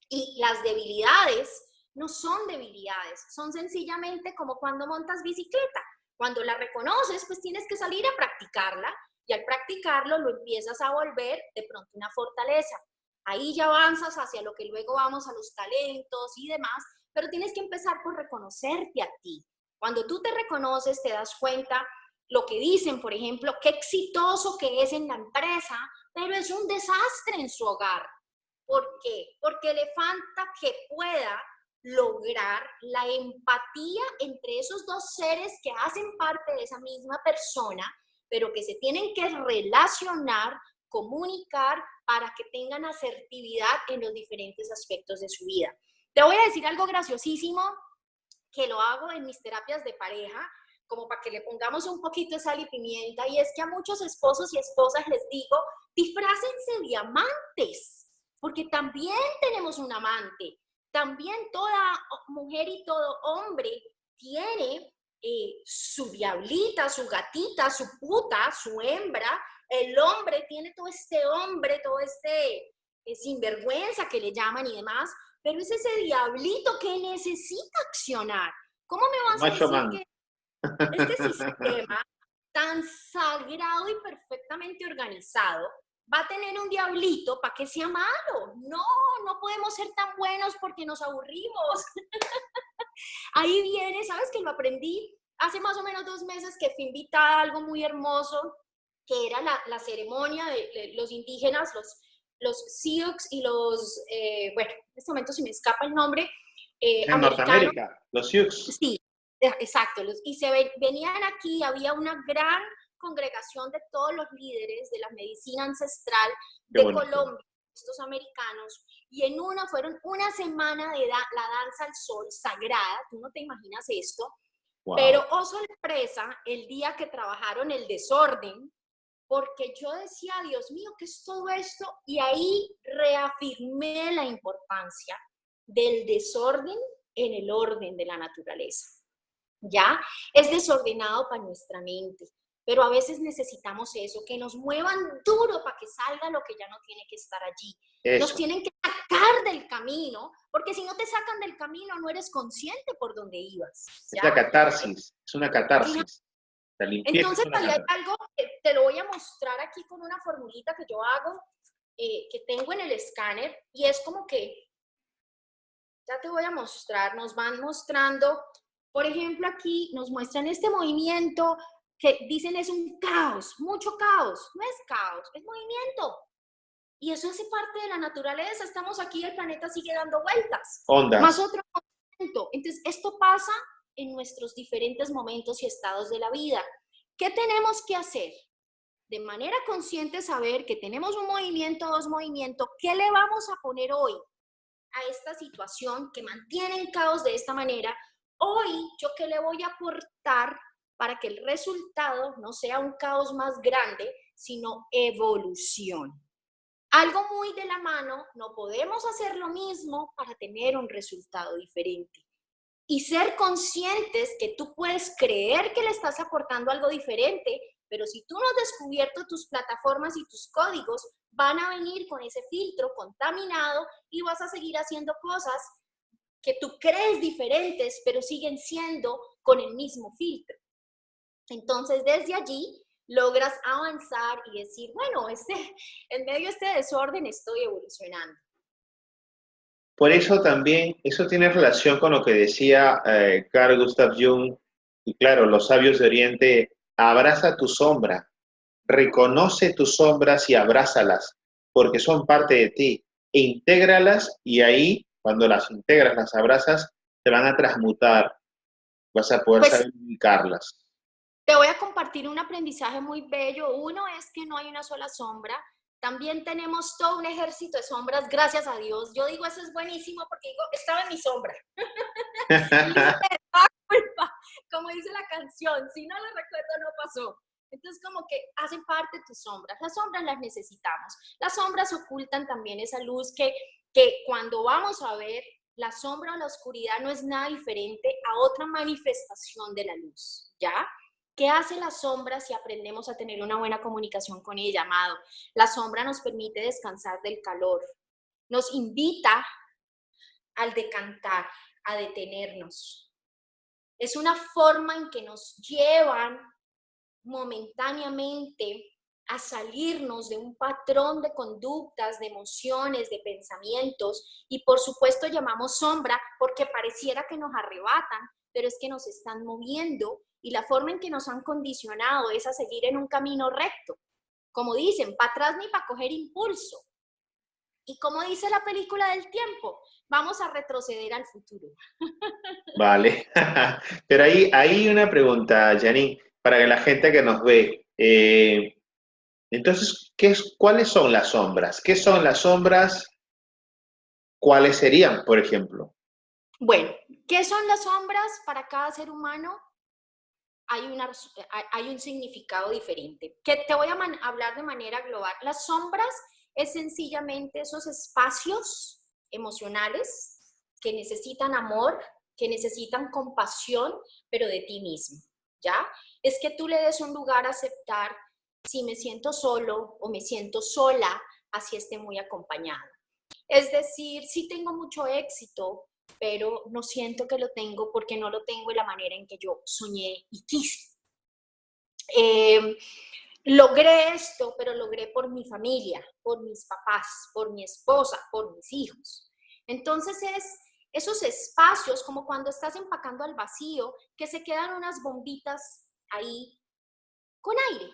Y las debilidades no son debilidades, son sencillamente como cuando montas bicicleta. Cuando la reconoces, pues tienes que salir a practicarla y al practicarlo lo empiezas a volver de pronto una fortaleza. Ahí ya avanzas hacia lo que luego vamos a los talentos y demás, pero tienes que empezar por reconocerte a ti. Cuando tú te reconoces, te das cuenta lo que dicen, por ejemplo, qué exitoso que es en la empresa, pero es un desastre en su hogar. ¿Por qué? Porque le falta que pueda lograr la empatía entre esos dos seres que hacen parte de esa misma persona, pero que se tienen que relacionar, comunicar para que tengan asertividad en los diferentes aspectos de su vida. Te voy a decir algo graciosísimo que lo hago en mis terapias de pareja, como para que le pongamos un poquito de sal y pimienta, y es que a muchos esposos y esposas les digo, disfrácense de amantes, porque también tenemos un amante. También toda mujer y todo hombre tiene su diablita, su gatita, su puta, su hembra. El hombre tiene todo este hombre, todo este sinvergüenza que le llaman y demás, pero es ese diablito que necesita accionar. ¿Cómo me vas a Macho decir man. que este sistema tan sagrado y perfectamente organizado va a tener un diablito para que sea malo? No, no podemos ser tan buenos porque nos aburrimos. Ahí viene, ¿sabes que lo aprendí? Hace más o menos 2 meses que fui invitada a algo muy hermoso, que era la ceremonia de los indígenas, los Sioux y bueno, en este momento se me escapa el nombre, En americanos. Norteamérica, los Sioux. Sí, exacto. Y venían aquí, había una gran congregación de todos los líderes de la medicina ancestral Qué de bonito. Colombia, estos americanos, y fueron una semana de la danza al sol sagrada, tú no te imaginas esto, pero Wow. oh sorpresa, el día que trabajaron el desorden, porque yo decía, Dios mío, ¿qué es todo esto? Y ahí reafirmé la importancia del desorden en el orden de la naturaleza. ¿Ya? Es desordenado para nuestra mente, pero a veces necesitamos eso, que nos muevan duro para que salga lo que ya no tiene que estar allí. Nos Eso. tienen que sacar del camino, porque si no te sacan del camino no eres consciente por dónde ibas, Es la ¿ya? catarsis. Es una catarsis. La limpieza es Entonces, una ahí hay catarsis. algo que te lo voy a mostrar aquí con una formulita que yo hago, que tengo en el escáner, y es como que, ya te voy a mostrar, nos van mostrando, por ejemplo, aquí nos muestran este movimiento que dicen es un caos, mucho caos. No es caos, es movimiento. Y eso hace parte de la naturaleza. Estamos aquí, el planeta sigue dando vueltas. Más Ondas. otro movimiento. Entonces, esto pasa en nuestros diferentes momentos y estados de la vida. ¿Qué tenemos que hacer? de manera consciente saber que tenemos un movimiento, dos movimientos, ¿qué le vamos a poner hoy a esta situación que mantiene el caos de esta manera? Hoy, ¿yo qué le voy a aportar para que el resultado no sea un caos más grande, sino evolución? Algo muy de la mano, no podemos hacer lo mismo para tener un resultado diferente. Y ser conscientes que tú puedes creer que le estás aportando algo diferente, pero si tú no has descubierto tus plataformas y tus códigos, van a venir con ese filtro contaminado y vas a seguir haciendo cosas que tú crees diferentes, pero siguen siendo con el mismo filtro. Entonces, desde allí logras avanzar y decir, bueno, en medio de este desorden estoy evolucionando. Por eso también, eso tiene relación con lo que decía Carl Gustav Jung, y claro, los sabios de Oriente: abraza tu sombra, reconoce tus sombras y abrázalas, porque son parte de ti, e intégralas, y ahí, cuando las integras, las abrazas, te van a transmutar, vas a poder Pues saber ubicarlas. te voy a compartir un aprendizaje muy bello. Uno es que no hay una sola sombra. También tenemos todo un ejército de sombras, gracias a Dios. Yo digo, eso es buenísimo porque digo, estaba en mi sombra. Libre de toda culpa, como dice la canción. Si no lo recuerdo, no pasó. Entonces, como que hacen parte de tus sombras. Las sombras las necesitamos. Las sombras ocultan también esa luz que cuando vamos a ver, la sombra o la oscuridad no es nada diferente a otra manifestación de la luz, ¿ya? ¿Qué hace la sombra si aprendemos a tener una buena comunicación con ella, amado? La sombra nos permite descansar del calor, nos invita al decantar, a detenernos. Es una forma en que nos llevan momentáneamente a salirnos de un patrón de conductas, de emociones, de pensamientos, y por supuesto llamamos sombra porque pareciera que nos arrebatan, pero es que nos están moviendo y la forma en que nos han condicionado es a seguir en un camino recto. Como dicen, para atrás ni para coger impulso. Y como dice la película del tiempo, vamos a retroceder al futuro. Vale. Pero ahí hay una pregunta, Janine, para que la gente que nos ve. Entonces, ¿cuáles son las sombras? ¿Qué son las sombras? ¿Cuáles serían, por ejemplo? Bueno, ¿qué son las sombras para cada ser humano? Hay un significado diferente. Que te voy a hablar de manera global. Las sombras es sencillamente esos espacios emocionales que necesitan amor, que necesitan compasión, pero de ti mismo, ¿ya? Es que tú le des un lugar a aceptar si me siento solo o me siento sola, así esté muy acompañado. Es decir, sí tengo mucho éxito, pero no siento que lo tengo porque no lo tengo de la manera en que yo soñé y quise. Logré esto, pero logré por mi familia, por mis papás, por mi esposa, por mis hijos. Entonces es esos espacios, como cuando estás empacando al vacío, que se quedan unas bombitas ahí con aire,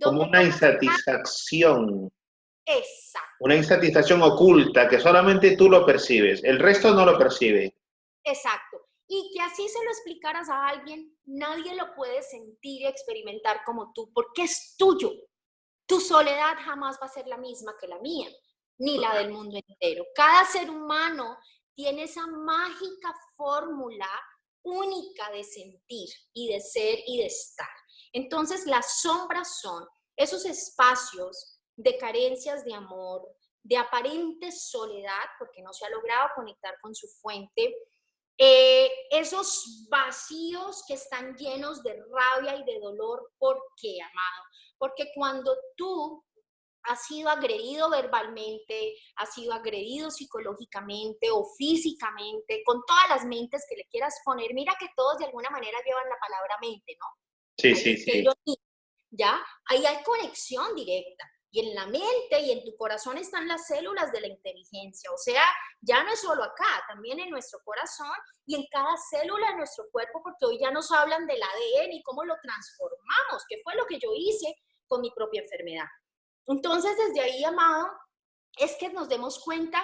Como donde una tomas insatisfacción, esa. una insatisfacción oculta que solamente tú lo percibes, el resto no lo percibe. Exacto. Y que así se lo explicaras a alguien, nadie lo puede sentir y experimentar como tú, porque es tuyo. Tu soledad jamás va a ser la misma que la mía, ni la del mundo entero. Cada ser humano tiene esa mágica fórmula única de sentir y de ser y de estar. Entonces, las sombras son esos espacios de carencias de amor, de aparente soledad, porque no se ha logrado conectar con su fuente, esos vacíos que están llenos de rabia y de dolor. ¿Por qué, amado? Porque cuando tú has sido agredido verbalmente, has sido agredido psicológicamente o físicamente, con todas las mentes que le quieras poner, mira que todos de alguna manera llevan la palabra mente, ¿no? Sí, Ahí sí, es que sí. yo, ¿ya? Ahí hay conexión directa. Y en la mente y en tu corazón están las células de la inteligencia. O sea, ya no es solo acá, también en nuestro corazón y en cada célula de nuestro cuerpo, porque hoy ya nos hablan del ADN y cómo lo transformamos, que fue lo que yo hice con mi propia enfermedad. Entonces, desde ahí, amado, es que nos demos cuenta,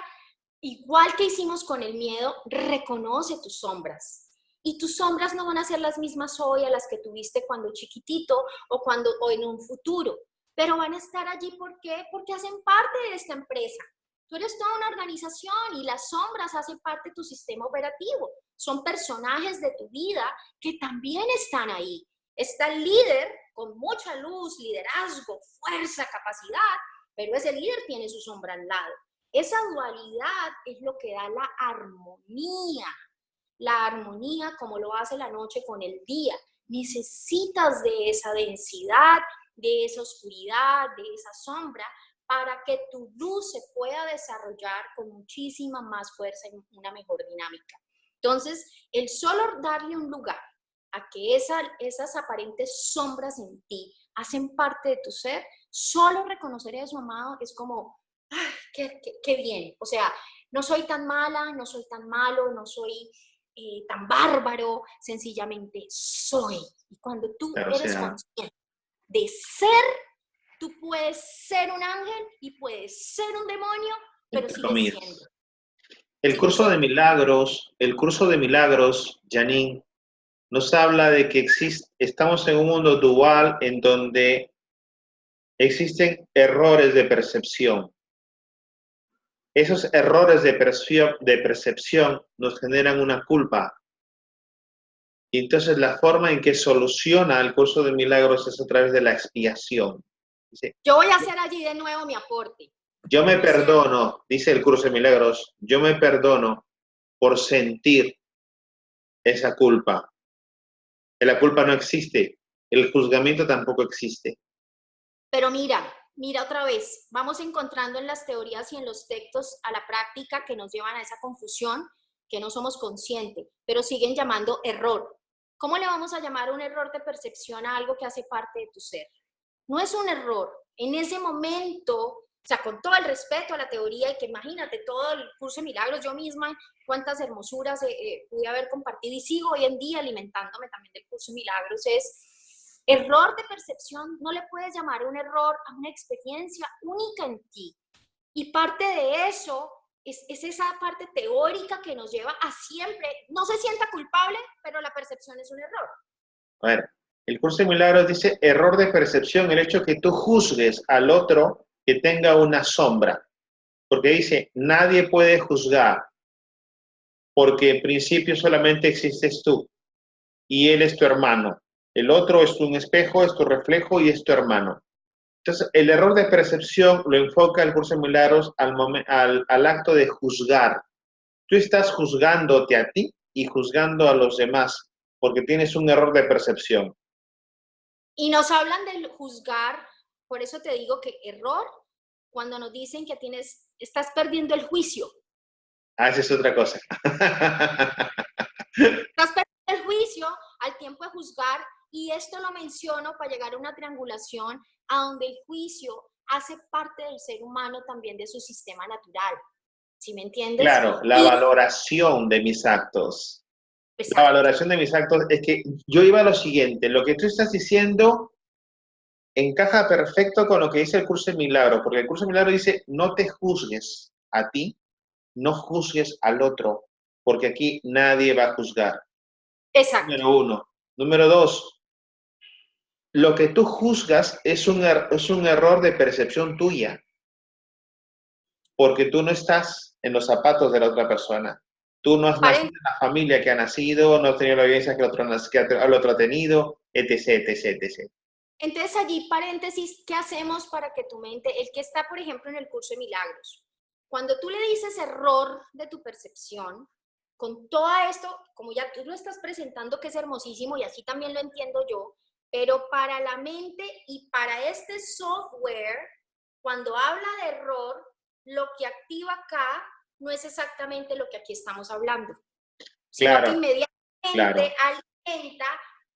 igual que hicimos con el miedo, reconoce tus sombras. Y tus sombras no van a ser las mismas hoy a las que tuviste cuando chiquitito o en un futuro. pero van a estar allí, ¿por qué? Porque hacen parte de esta empresa. Tú eres toda una organización y las sombras hacen parte de tu sistema operativo. Son personajes de tu vida que también están ahí. Está el líder con mucha luz, liderazgo, fuerza, capacidad, pero ese líder tiene su sombra al lado. Esa dualidad es lo que da la armonía. La armonía como lo hace la noche con el día. Necesitas de esa densidad, de esa oscuridad, de esa sombra, para que tu luz se pueda desarrollar con muchísima más fuerza y una mejor dinámica. Entonces, el solo darle un lugar a que esas aparentes sombras en ti hacen parte de tu ser, solo reconocer eso, amado, es como, ¡ay, qué bien! O sea, no soy tan mala, no soy tan malo, no soy tan bárbaro, sencillamente soy. Y cuando tú Claro, o eres sea, consciente de ser, tú puedes ser un ángel y puedes ser un demonio, pero entre sigues siendo. comillas. Sigues siendo. El curso de milagros, Janine, nos habla de que estamos en un mundo dual en donde existen errores de percepción. Esos errores de percepción nos generan una culpa. Y entonces la forma en que soluciona el curso de milagros es a través de la expiación. Dice, Yo voy a hacer allí de nuevo mi aporte. yo me Es cierto. perdono, dice el curso de milagros, yo me perdono por sentir esa culpa. La culpa no existe, el juzgamiento tampoco existe. Pero mira otra vez, vamos encontrando en las teorías y en los textos a la práctica que nos llevan a esa confusión, que no somos conscientes, pero siguen llamando error. ¿Cómo le vamos a llamar un error de percepción a algo que hace parte de tu ser? No es un error. En ese momento, o sea, con todo el respeto a la teoría y que imagínate todo el curso de milagros, yo misma, cuántas hermosuras pude haber compartido y sigo hoy en día alimentándome también del curso de milagros, es error de percepción, no le puedes llamar un error a una experiencia única en ti. Y parte de eso es esa parte teórica que nos lleva a siempre, no se sienta culpable, pero la percepción es un error. A ver, el curso de milagros dice error de percepción, el hecho que tú juzgues al otro que tenga una sombra. Porque dice, nadie puede juzgar, porque en principio solamente existes tú y él es tu hermano. El otro es un espejo, es tu reflejo y es tu hermano. Entonces, el error de percepción lo enfoca el curso de milagros al acto de juzgar. Tú estás juzgándote a ti y juzgando a los demás, porque tienes un error de percepción. Y nos hablan del juzgar, por eso te digo que error, cuando nos dicen que estás perdiendo el juicio. Ah, esa es otra cosa. Estás perdiendo el juicio al tiempo de juzgar, y esto lo menciono para llegar a una triangulación a donde el juicio hace parte del ser humano también de su sistema natural. ¿Sí me entiendes? Claro, la valoración de mis actos. La Exacto. valoración de mis actos es que yo iba a lo siguiente, lo que tú estás diciendo encaja perfecto con lo que dice el curso de milagro, porque el curso de milagro dice, no te juzgues a ti, no juzgues al otro, porque aquí nadie va a juzgar. Exacto. Número uno. Número dos, lo que tú juzgas es un error de percepción tuya, porque tú no estás en los zapatos de la otra persona. Tú no has nacido en la familia que ha nacido, no has tenido la vivencia que el otro ha tenido, etc, etc, etc. Entonces allí, paréntesis, ¿qué hacemos para que tu mente, el que está, por ejemplo, en el curso de milagros, cuando tú le dices error de tu percepción, con todo esto, como ya tú lo estás presentando, que es hermosísimo y así también lo entiendo yo, pero para la mente y para este software, cuando habla de error, lo que activa acá no es exactamente lo que aquí estamos hablando, sino que Claro, inmediatamente claro, alimenta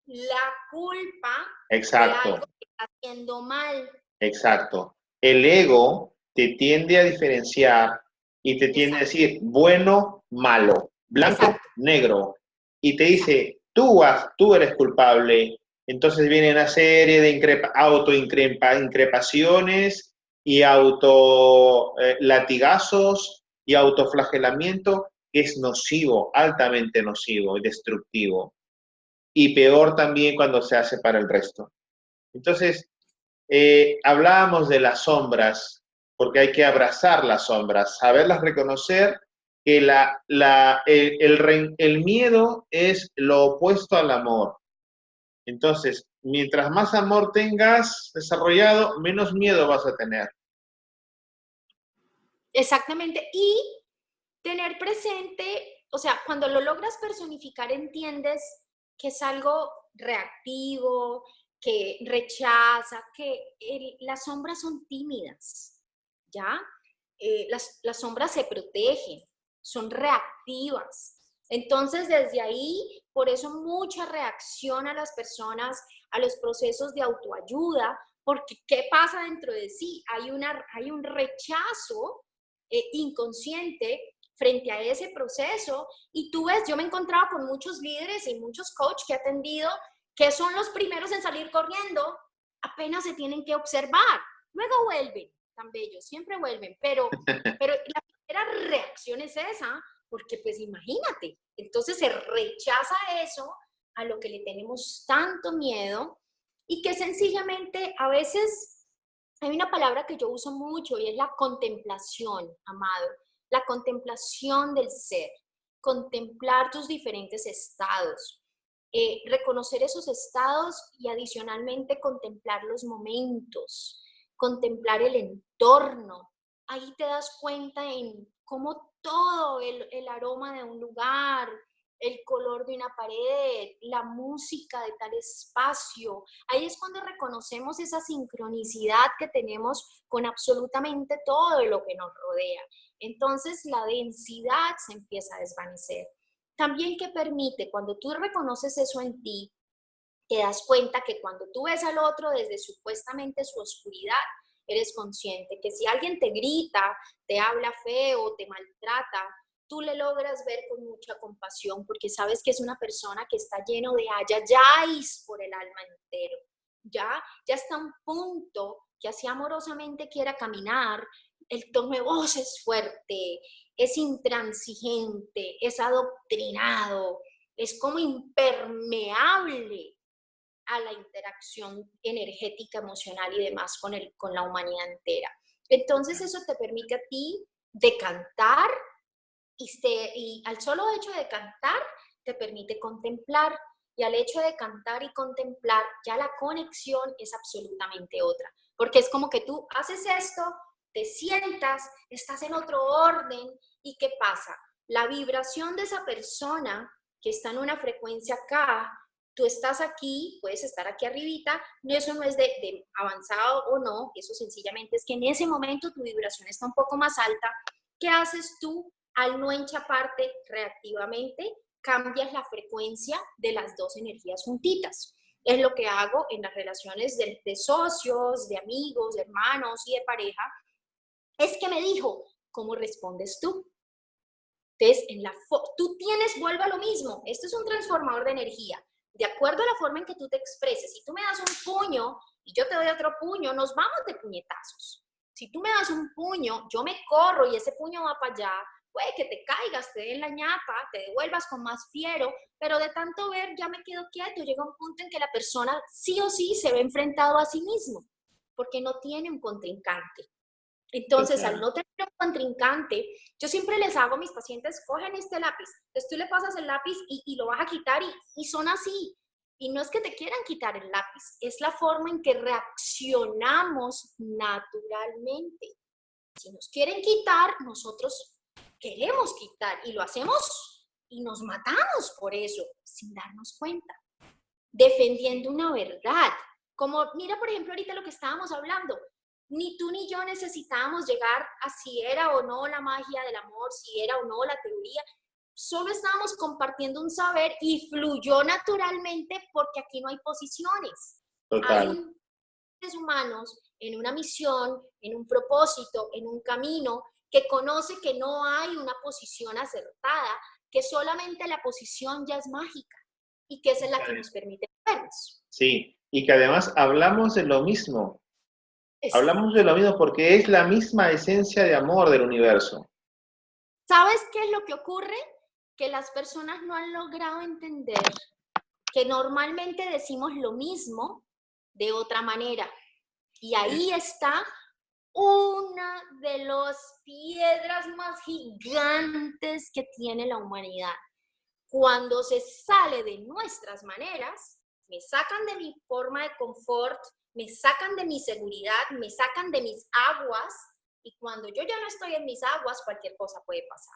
la culpa de algo exacto, que está haciendo mal. exacto. El ego te tiende a diferenciar y te tiende a Exacto, decir bueno, malo, blanco, exacto, negro, y te exacto. dice, tú eres culpable. Entonces viene una serie de autoincrepaciones y latigazos y autoflagelamiento que es nocivo, altamente nocivo y destructivo. Y peor también cuando se hace para el resto. Entonces, Hablábamos de las sombras, porque hay que abrazar las sombras, saberlas reconocer, que el miedo es lo opuesto al amor. Entonces, mientras más amor tengas desarrollado, menos miedo vas a tener. Exactamente. Y tener presente, o sea, cuando lo logras personificar, entiendes que es algo reactivo, que rechaza, que las sombras son tímidas, ¿ya? Las sombras se protegen, son reactivas. Entonces, desde ahí, por eso mucha reacción a las personas, a los procesos de autoayuda, porque ¿qué pasa dentro de sí? Hay un rechazo inconsciente frente a ese proceso. Y tú ves, yo me he encontrado con muchos líderes y muchos coaches que he atendido que son los primeros en salir corriendo, apenas se tienen que observar. Luego vuelven, tan bellos, siempre vuelven, pero la primera reacción es esa, porque pues imagínate, entonces se rechaza eso a lo que le tenemos tanto miedo y que sencillamente a veces hay una palabra que yo uso mucho y es la contemplación, amado, la contemplación del ser, contemplar tus diferentes estados, reconocer esos estados y adicionalmente contemplar los momentos, contemplar el entorno. Ahí te das cuenta en cómo todo el aroma de un lugar, el color de una pared, la música de tal espacio. Ahí es cuando reconocemos esa sincronicidad que tenemos con absolutamente todo lo que nos rodea. Entonces la densidad se empieza a desvanecer. También que permite, cuando tú reconoces eso en ti, te das cuenta que cuando tú ves al otro desde supuestamente su oscuridad, eres consciente que si alguien te grita, te habla feo, te maltrata, tú le logras ver con mucha compasión porque sabes que es una persona que está lleno de ayayáis por el alma entero. Ya está a un punto que así amorosamente quiera caminar, el tono de voz es fuerte, es intransigente, es adoctrinado, es como impermeable a la interacción energética, emocional y demás con la humanidad entera. Entonces eso te permite a ti decantar y al solo hecho de cantar te permite contemplar y al hecho de cantar y contemplar ya la conexión es absolutamente otra, porque es como que tú haces esto, te sientas, estás en otro orden y ¿qué pasa? La vibración de esa persona que está en una frecuencia acá, tú estás aquí, puedes estar aquí arribita, eso no es de avanzado o no, eso sencillamente es que en ese momento tu vibración está un poco más alta. ¿Qué haces tú al no enchaparte reactivamente? Cambias la frecuencia de las dos energías juntitas. Es lo que hago en las relaciones de socios, de amigos, de hermanos y de pareja. Es que me dijo, ¿cómo respondes tú? Entonces, tú tienes, vuelve a lo mismo, esto es un transformador de energía. De acuerdo a la forma en que tú te expreses, si tú me das un puño y yo te doy otro puño, nos vamos de puñetazos. Si tú me das un puño, yo me corro y ese puño va para allá, puede que te caigas, te den la ñapa, te devuelvas con más fiero, pero de tanto ver ya me quedo quieto. Llega un punto en que la persona sí o sí se ve enfrentado a sí mismo, porque no tiene un contrincante. Entonces, al no tener un contrincante, yo siempre les hago a mis pacientes, cogen este lápiz, entonces tú le pasas el lápiz y lo vas a quitar y son así. Y no es que te quieran quitar el lápiz, es la forma en que reaccionamos naturalmente. Si nos quieren quitar, nosotros queremos quitar y lo hacemos y nos matamos por eso, sin darnos cuenta, defendiendo una verdad. Como, mira, por ejemplo, ahorita lo que estábamos hablando, ni tú ni yo necesitábamos llegar a si era o no la magia del amor, si era o no la teoría, solo estábamos compartiendo un saber y fluyó naturalmente porque aquí no hay posiciones. Total. Hay seres humanos en una misión, en un propósito, en un camino, que conoce que no hay una posición acertada, que solamente la posición ya es mágica y que esa es la que nos permite vernos. Sí, y que además hablamos de lo mismo. Exacto. Hablamos de lo mismo porque es la misma esencia de amor del universo. ¿Sabes qué es lo que ocurre? Que las personas no han logrado entender que normalmente decimos lo mismo de otra manera. Y ahí está una de las piedras más gigantes que tiene la humanidad. Cuando se sale de nuestras maneras, me sacan de mi forma de confort, me sacan de mi seguridad, me sacan de mis aguas, y cuando yo ya no estoy en mis aguas, cualquier cosa puede pasar.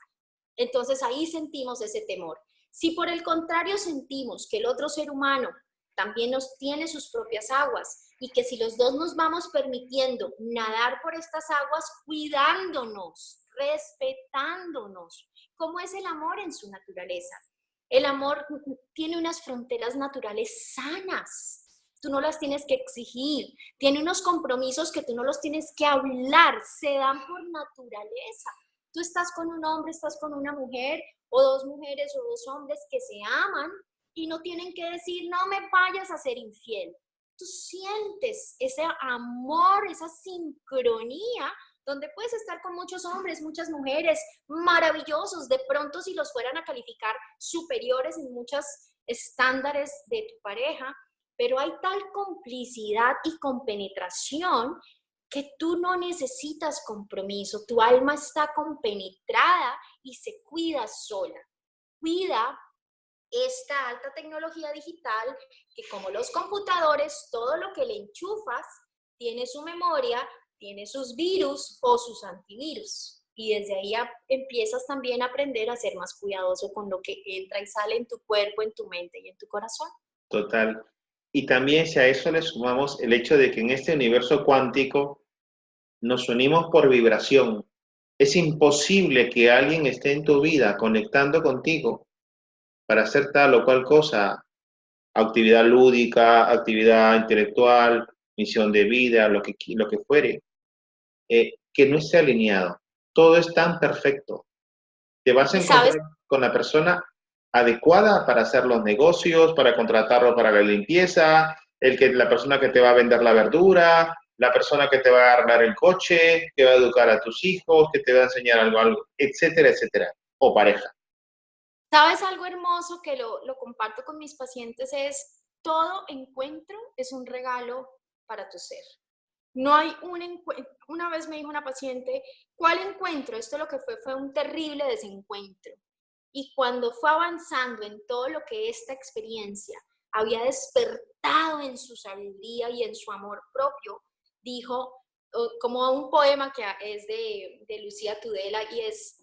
Entonces ahí sentimos ese temor. Si por el contrario sentimos que el otro ser humano también nos tiene sus propias aguas y que si los dos nos vamos permitiendo nadar por estas aguas, cuidándonos, respetándonos, ¿cómo es el amor en su naturaleza? El amor tiene unas fronteras naturales sanas. Tú no las tienes que exigir. Tiene unos compromisos que tú no los tienes que hablar. Se dan por naturaleza. Tú estás con un hombre, estás con una mujer, o dos mujeres o dos hombres que se aman y no tienen que decir, no me vayas a ser infiel. Tú sientes ese amor, esa sincronía, donde puedes estar con muchos hombres, muchas mujeres maravillosos, de pronto si los fueran a calificar superiores en muchos estándares de tu pareja, pero hay tal complicidad y compenetración que tú no necesitas compromiso, tu alma está compenetrada y se cuida sola. Cuida esta alta tecnología digital que, como los computadores, todo lo que le enchufas tiene su memoria, tiene sus virus o sus antivirus. Y desde ahí empiezas también a aprender a ser más cuidadoso con lo que entra y sale en tu cuerpo, en tu mente y en tu corazón. Total. Y también si a eso le sumamos el hecho de que en este universo cuántico nos unimos por vibración. Es imposible que alguien esté en tu vida conectando contigo para hacer tal o cual cosa, actividad lúdica, actividad intelectual, misión de vida, lo que fuere, que no esté alineado. Todo es tan perfecto. Te vas a Y sabes, encontrar con la persona adecuada para hacer los negocios, para contratarlo para la limpieza, la persona que te va a vender la verdura, la persona que te va a arreglar el coche, que va a educar a tus hijos, que te va a enseñar algo, etcétera, etcétera. O pareja. ¿sabes algo hermoso que lo comparto con mis pacientes? Es todo encuentro es un regalo para tu ser. No hay un encuentro. Una vez me dijo una paciente, ¿cuál encuentro? Esto lo que fue un terrible desencuentro. Y cuando fue avanzando en todo lo que esta experiencia había despertado en su sabiduría y en su amor propio, dijo, como un poema que es de Lucía Tudela, y es,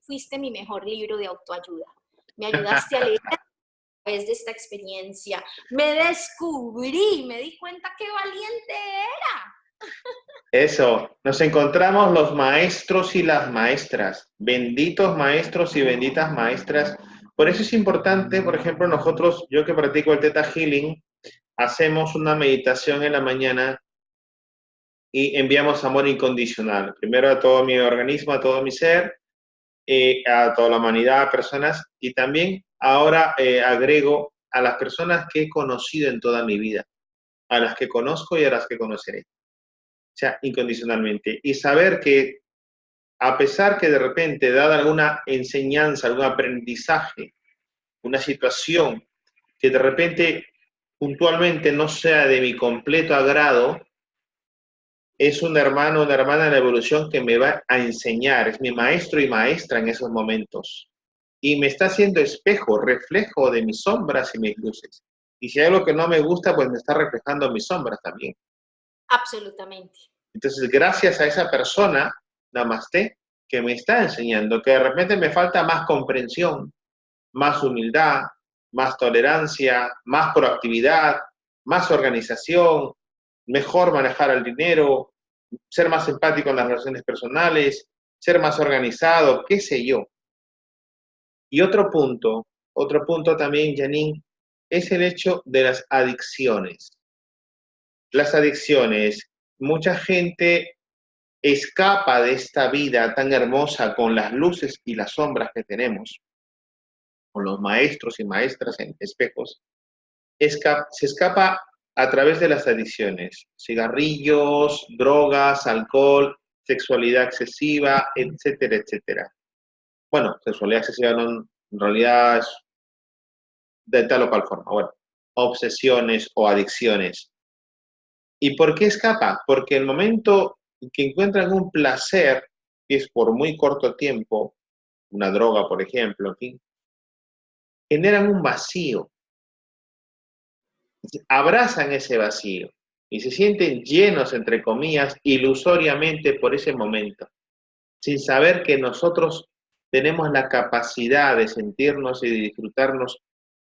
fuiste mi mejor libro de autoayuda. Me ayudaste a leer a través de esta experiencia. Me descubrí, me di cuenta qué valiente era. Eso, nos encontramos los maestros y las maestras, benditos maestros y benditas maestras. Por eso es importante, por ejemplo, nosotros, yo que practico el Theta Healing, hacemos una meditación en la mañana y enviamos amor incondicional. Primero a todo mi organismo, a todo mi ser, a toda la humanidad, a personas, y también ahora agrego a las personas que he conocido en toda mi vida, a las que conozco y a las que conoceré. O sea, incondicionalmente. Y saber que a pesar que de repente, dada alguna enseñanza, algún aprendizaje, una situación que de repente puntualmente no sea de mi completo agrado, es un hermano o una hermana de la evolución que me va a enseñar, es mi maestro y maestra en esos momentos. Y me está haciendo espejo, reflejo de mis sombras y mis luces. Y si hay algo que no me gusta, pues me está reflejando mis sombras también. Absolutamente. Entonces, gracias a esa persona, Namaste, que me está enseñando, que de repente me falta más comprensión, más humildad, más tolerancia, más proactividad, más organización, mejor manejar el dinero, ser más empático en las relaciones personales, ser más organizado, qué sé yo. Y otro punto también, Janine, es el hecho de las adicciones. Las adicciones, mucha gente escapa de esta vida tan hermosa con las luces y las sombras que tenemos, con los maestros y maestras en espejos, se escapa a través de las adicciones, cigarrillos, drogas, alcohol, sexualidad excesiva, etcétera, etcétera. Bueno, sexualidad excesiva no, en realidad es de tal o cual forma. Bueno, obsesiones o adicciones. ¿Y por qué escapa? Porque el momento en que encuentran un placer, que es por muy corto tiempo, una droga, por ejemplo, en fin, generan un vacío, abrazan ese vacío y se sienten llenos, entre comillas, ilusoriamente por ese momento, sin saber que nosotros tenemos la capacidad de sentirnos y de disfrutarnos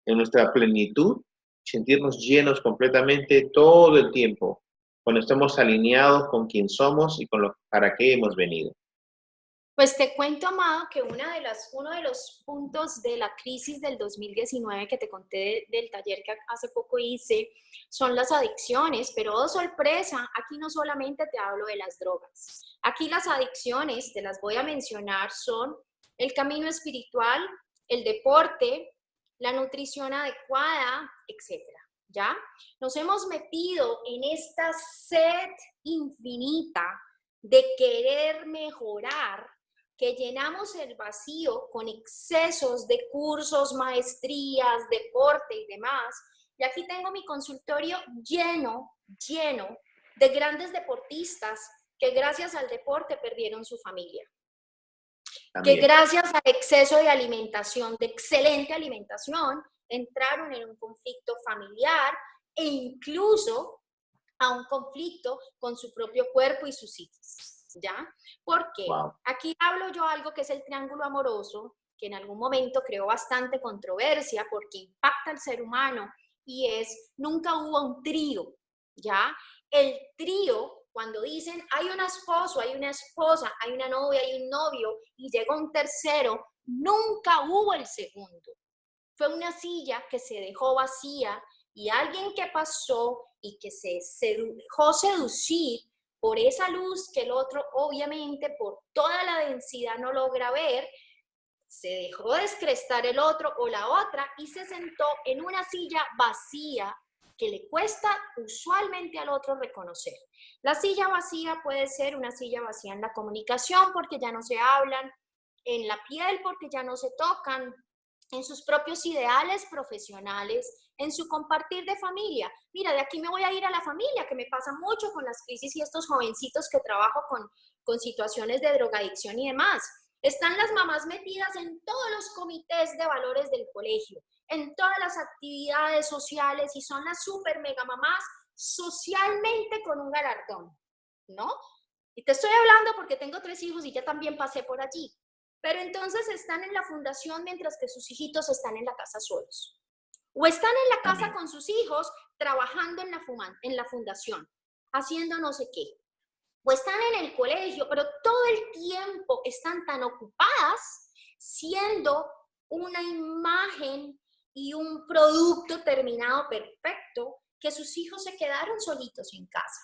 en nuestra plenitud, sentirnos llenos completamente todo el tiempo, cuando estamos alineados con quién somos y con lo para qué hemos venido. Pues te cuento, Amado, que uno de los puntos de la crisis del 2019 que te conté del taller que hace poco hice son las adicciones, pero oh sorpresa, aquí no solamente te hablo de las drogas. Aquí las adicciones, te las voy a mencionar, son el camino espiritual, el deporte, la nutrición adecuada, etcétera. ¿Ya? Nos hemos metido en esta sed infinita de querer mejorar, que llenamos el vacío con excesos de cursos, maestrías, deporte y demás. Y aquí tengo mi consultorio lleno de grandes deportistas que gracias al deporte perdieron su familia. También. Que gracias al exceso de alimentación, de excelente alimentación, entraron en un conflicto familiar e incluso a un conflicto con su propio cuerpo y su psiquis, ¿ya? Porque aquí hablo yo algo que es el triángulo amoroso, que en algún momento creó bastante controversia porque impacta al ser humano y es, nunca hubo un trío, ¿ya? El trío, cuando dicen hay un esposo, hay una esposa, hay una novia, hay un novio y llegó un tercero, nunca hubo el segundo. Fue una silla que se dejó vacía y alguien que pasó y que se dejó seducir por esa luz que el otro, obviamente, por toda la densidad no logra ver, se dejó descrestar el otro o la otra y se sentó en una silla vacía que le cuesta usualmente al otro reconocer. La silla vacía puede ser una silla vacía en la comunicación porque ya no se hablan, en la piel porque ya no se tocan, en sus propios ideales profesionales, en su compartir de familia. Mira, de aquí me voy a ir a la familia, que me pasa mucho con las crisis y estos jovencitos que trabajo con situaciones de drogadicción y demás. Están las mamás metidas en todos los comités de valores del colegio, en todas las actividades sociales y son las super mega mamás socialmente con un galardón, ¿no? Y te estoy hablando porque tengo 3 hijos y ya también pasé por allí. Pero entonces están en la fundación mientras que sus hijitos están en la casa solos. O están en la casa con sus hijos trabajando en la fundación, haciendo no sé qué. O están en el colegio, pero todo el tiempo están tan ocupadas siendo una imagen y un producto terminado perfecto que sus hijos se quedaron solitos en casa,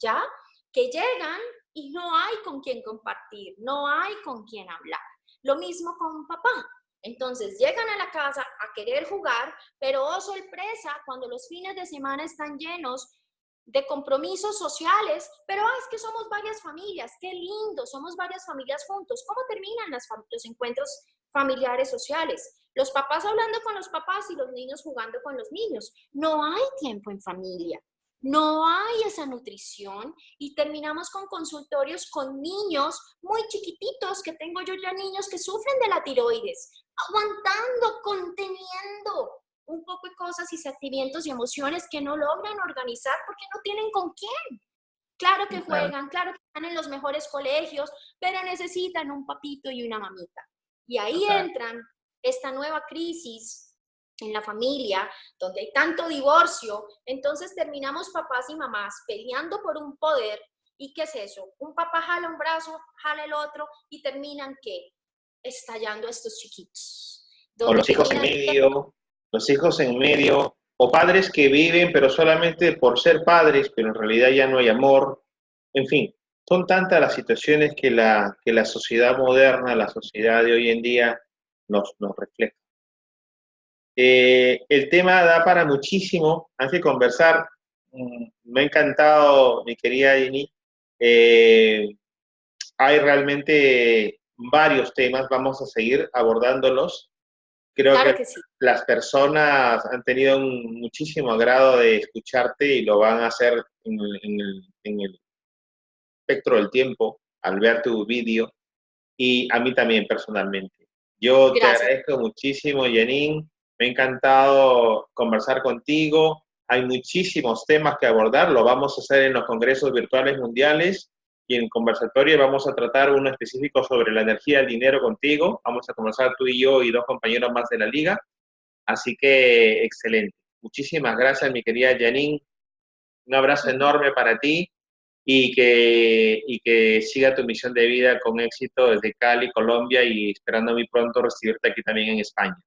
¿ya? Que llegan y no hay con quién compartir, no hay con quién hablar. Lo mismo con papá. Entonces llegan a la casa a querer jugar, pero oh sorpresa, cuando los fines de semana están llenos de compromisos sociales, pero es que somos varias familias, qué lindo, somos varias familias juntos. ¿Cómo terminan los encuentros familiares sociales? Los papás hablando con los papás y los niños jugando con los niños. No hay tiempo en familia. No hay esa nutrición y terminamos con consultorios con niños muy chiquititos, que tengo yo ya niños que sufren de la tiroides, aguantando, conteniendo un poco de cosas y sentimientos y emociones que no logran organizar porque no tienen con quién. Claro que juegan, claro que están en los mejores colegios, pero necesitan un papito y una mamita. Y ahí entran esta nueva crisis en la familia, donde hay tanto divorcio, entonces terminamos papás y mamás peleando por un poder. ¿Y qué es eso? Un papá jala un brazo, jala el otro y terminan, ¿qué? Estallando estos chiquitos. O los hijos en medio, o padres que viven pero solamente por ser padres, pero en realidad ya no hay amor. En fin, son tantas las situaciones que la sociedad moderna, la sociedad de hoy en día nos refleja. El tema da para muchísimo, hay que conversar. Me ha encantado, mi querida Jenny. Hay realmente varios temas, vamos a seguir abordándolos. Creo Claro que que sí. las personas han tenido muchísimo agrado de escucharte y lo van a hacer en el espectro del tiempo al ver tu vídeo y a mí también personalmente. Yo te Gracias. agradezco muchísimo, Janine. Me ha encantado conversar contigo. Hay muchísimos temas que abordar. Lo vamos a hacer en los congresos virtuales mundiales y en conversatorio vamos a tratar uno específico sobre la energía del dinero contigo. Vamos a conversar tú y yo y dos compañeros más de la liga. Así que excelente. Muchísimas gracias, mi querida Janine. Un abrazo enorme para ti y que siga tu misión de vida con éxito desde Cali, Colombia y esperando muy pronto recibirte aquí también en España.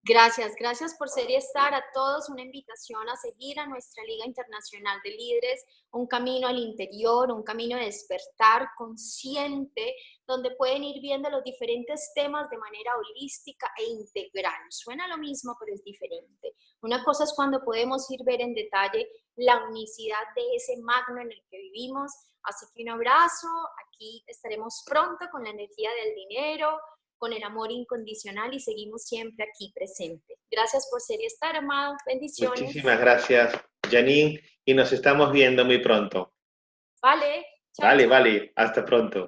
Gracias, gracias por ser y estar. A todos una invitación a seguir a nuestra Liga Internacional de Líderes, un camino al interior, un camino de despertar consciente, donde pueden ir viendo los diferentes temas de manera holística e integral. Suena lo mismo, pero es diferente. Una cosa es cuando podemos ir ver en detalle la unicidad de ese magno en el que vivimos. Así que un abrazo, aquí estaremos pronto con la energía del dinero, con el amor incondicional y seguimos siempre aquí presente. Gracias por ser y estar, amado. Bendiciones. Muchísimas gracias, Janine, y nos estamos viendo muy pronto. Vale, chao, Vale, chao. vale, hasta pronto.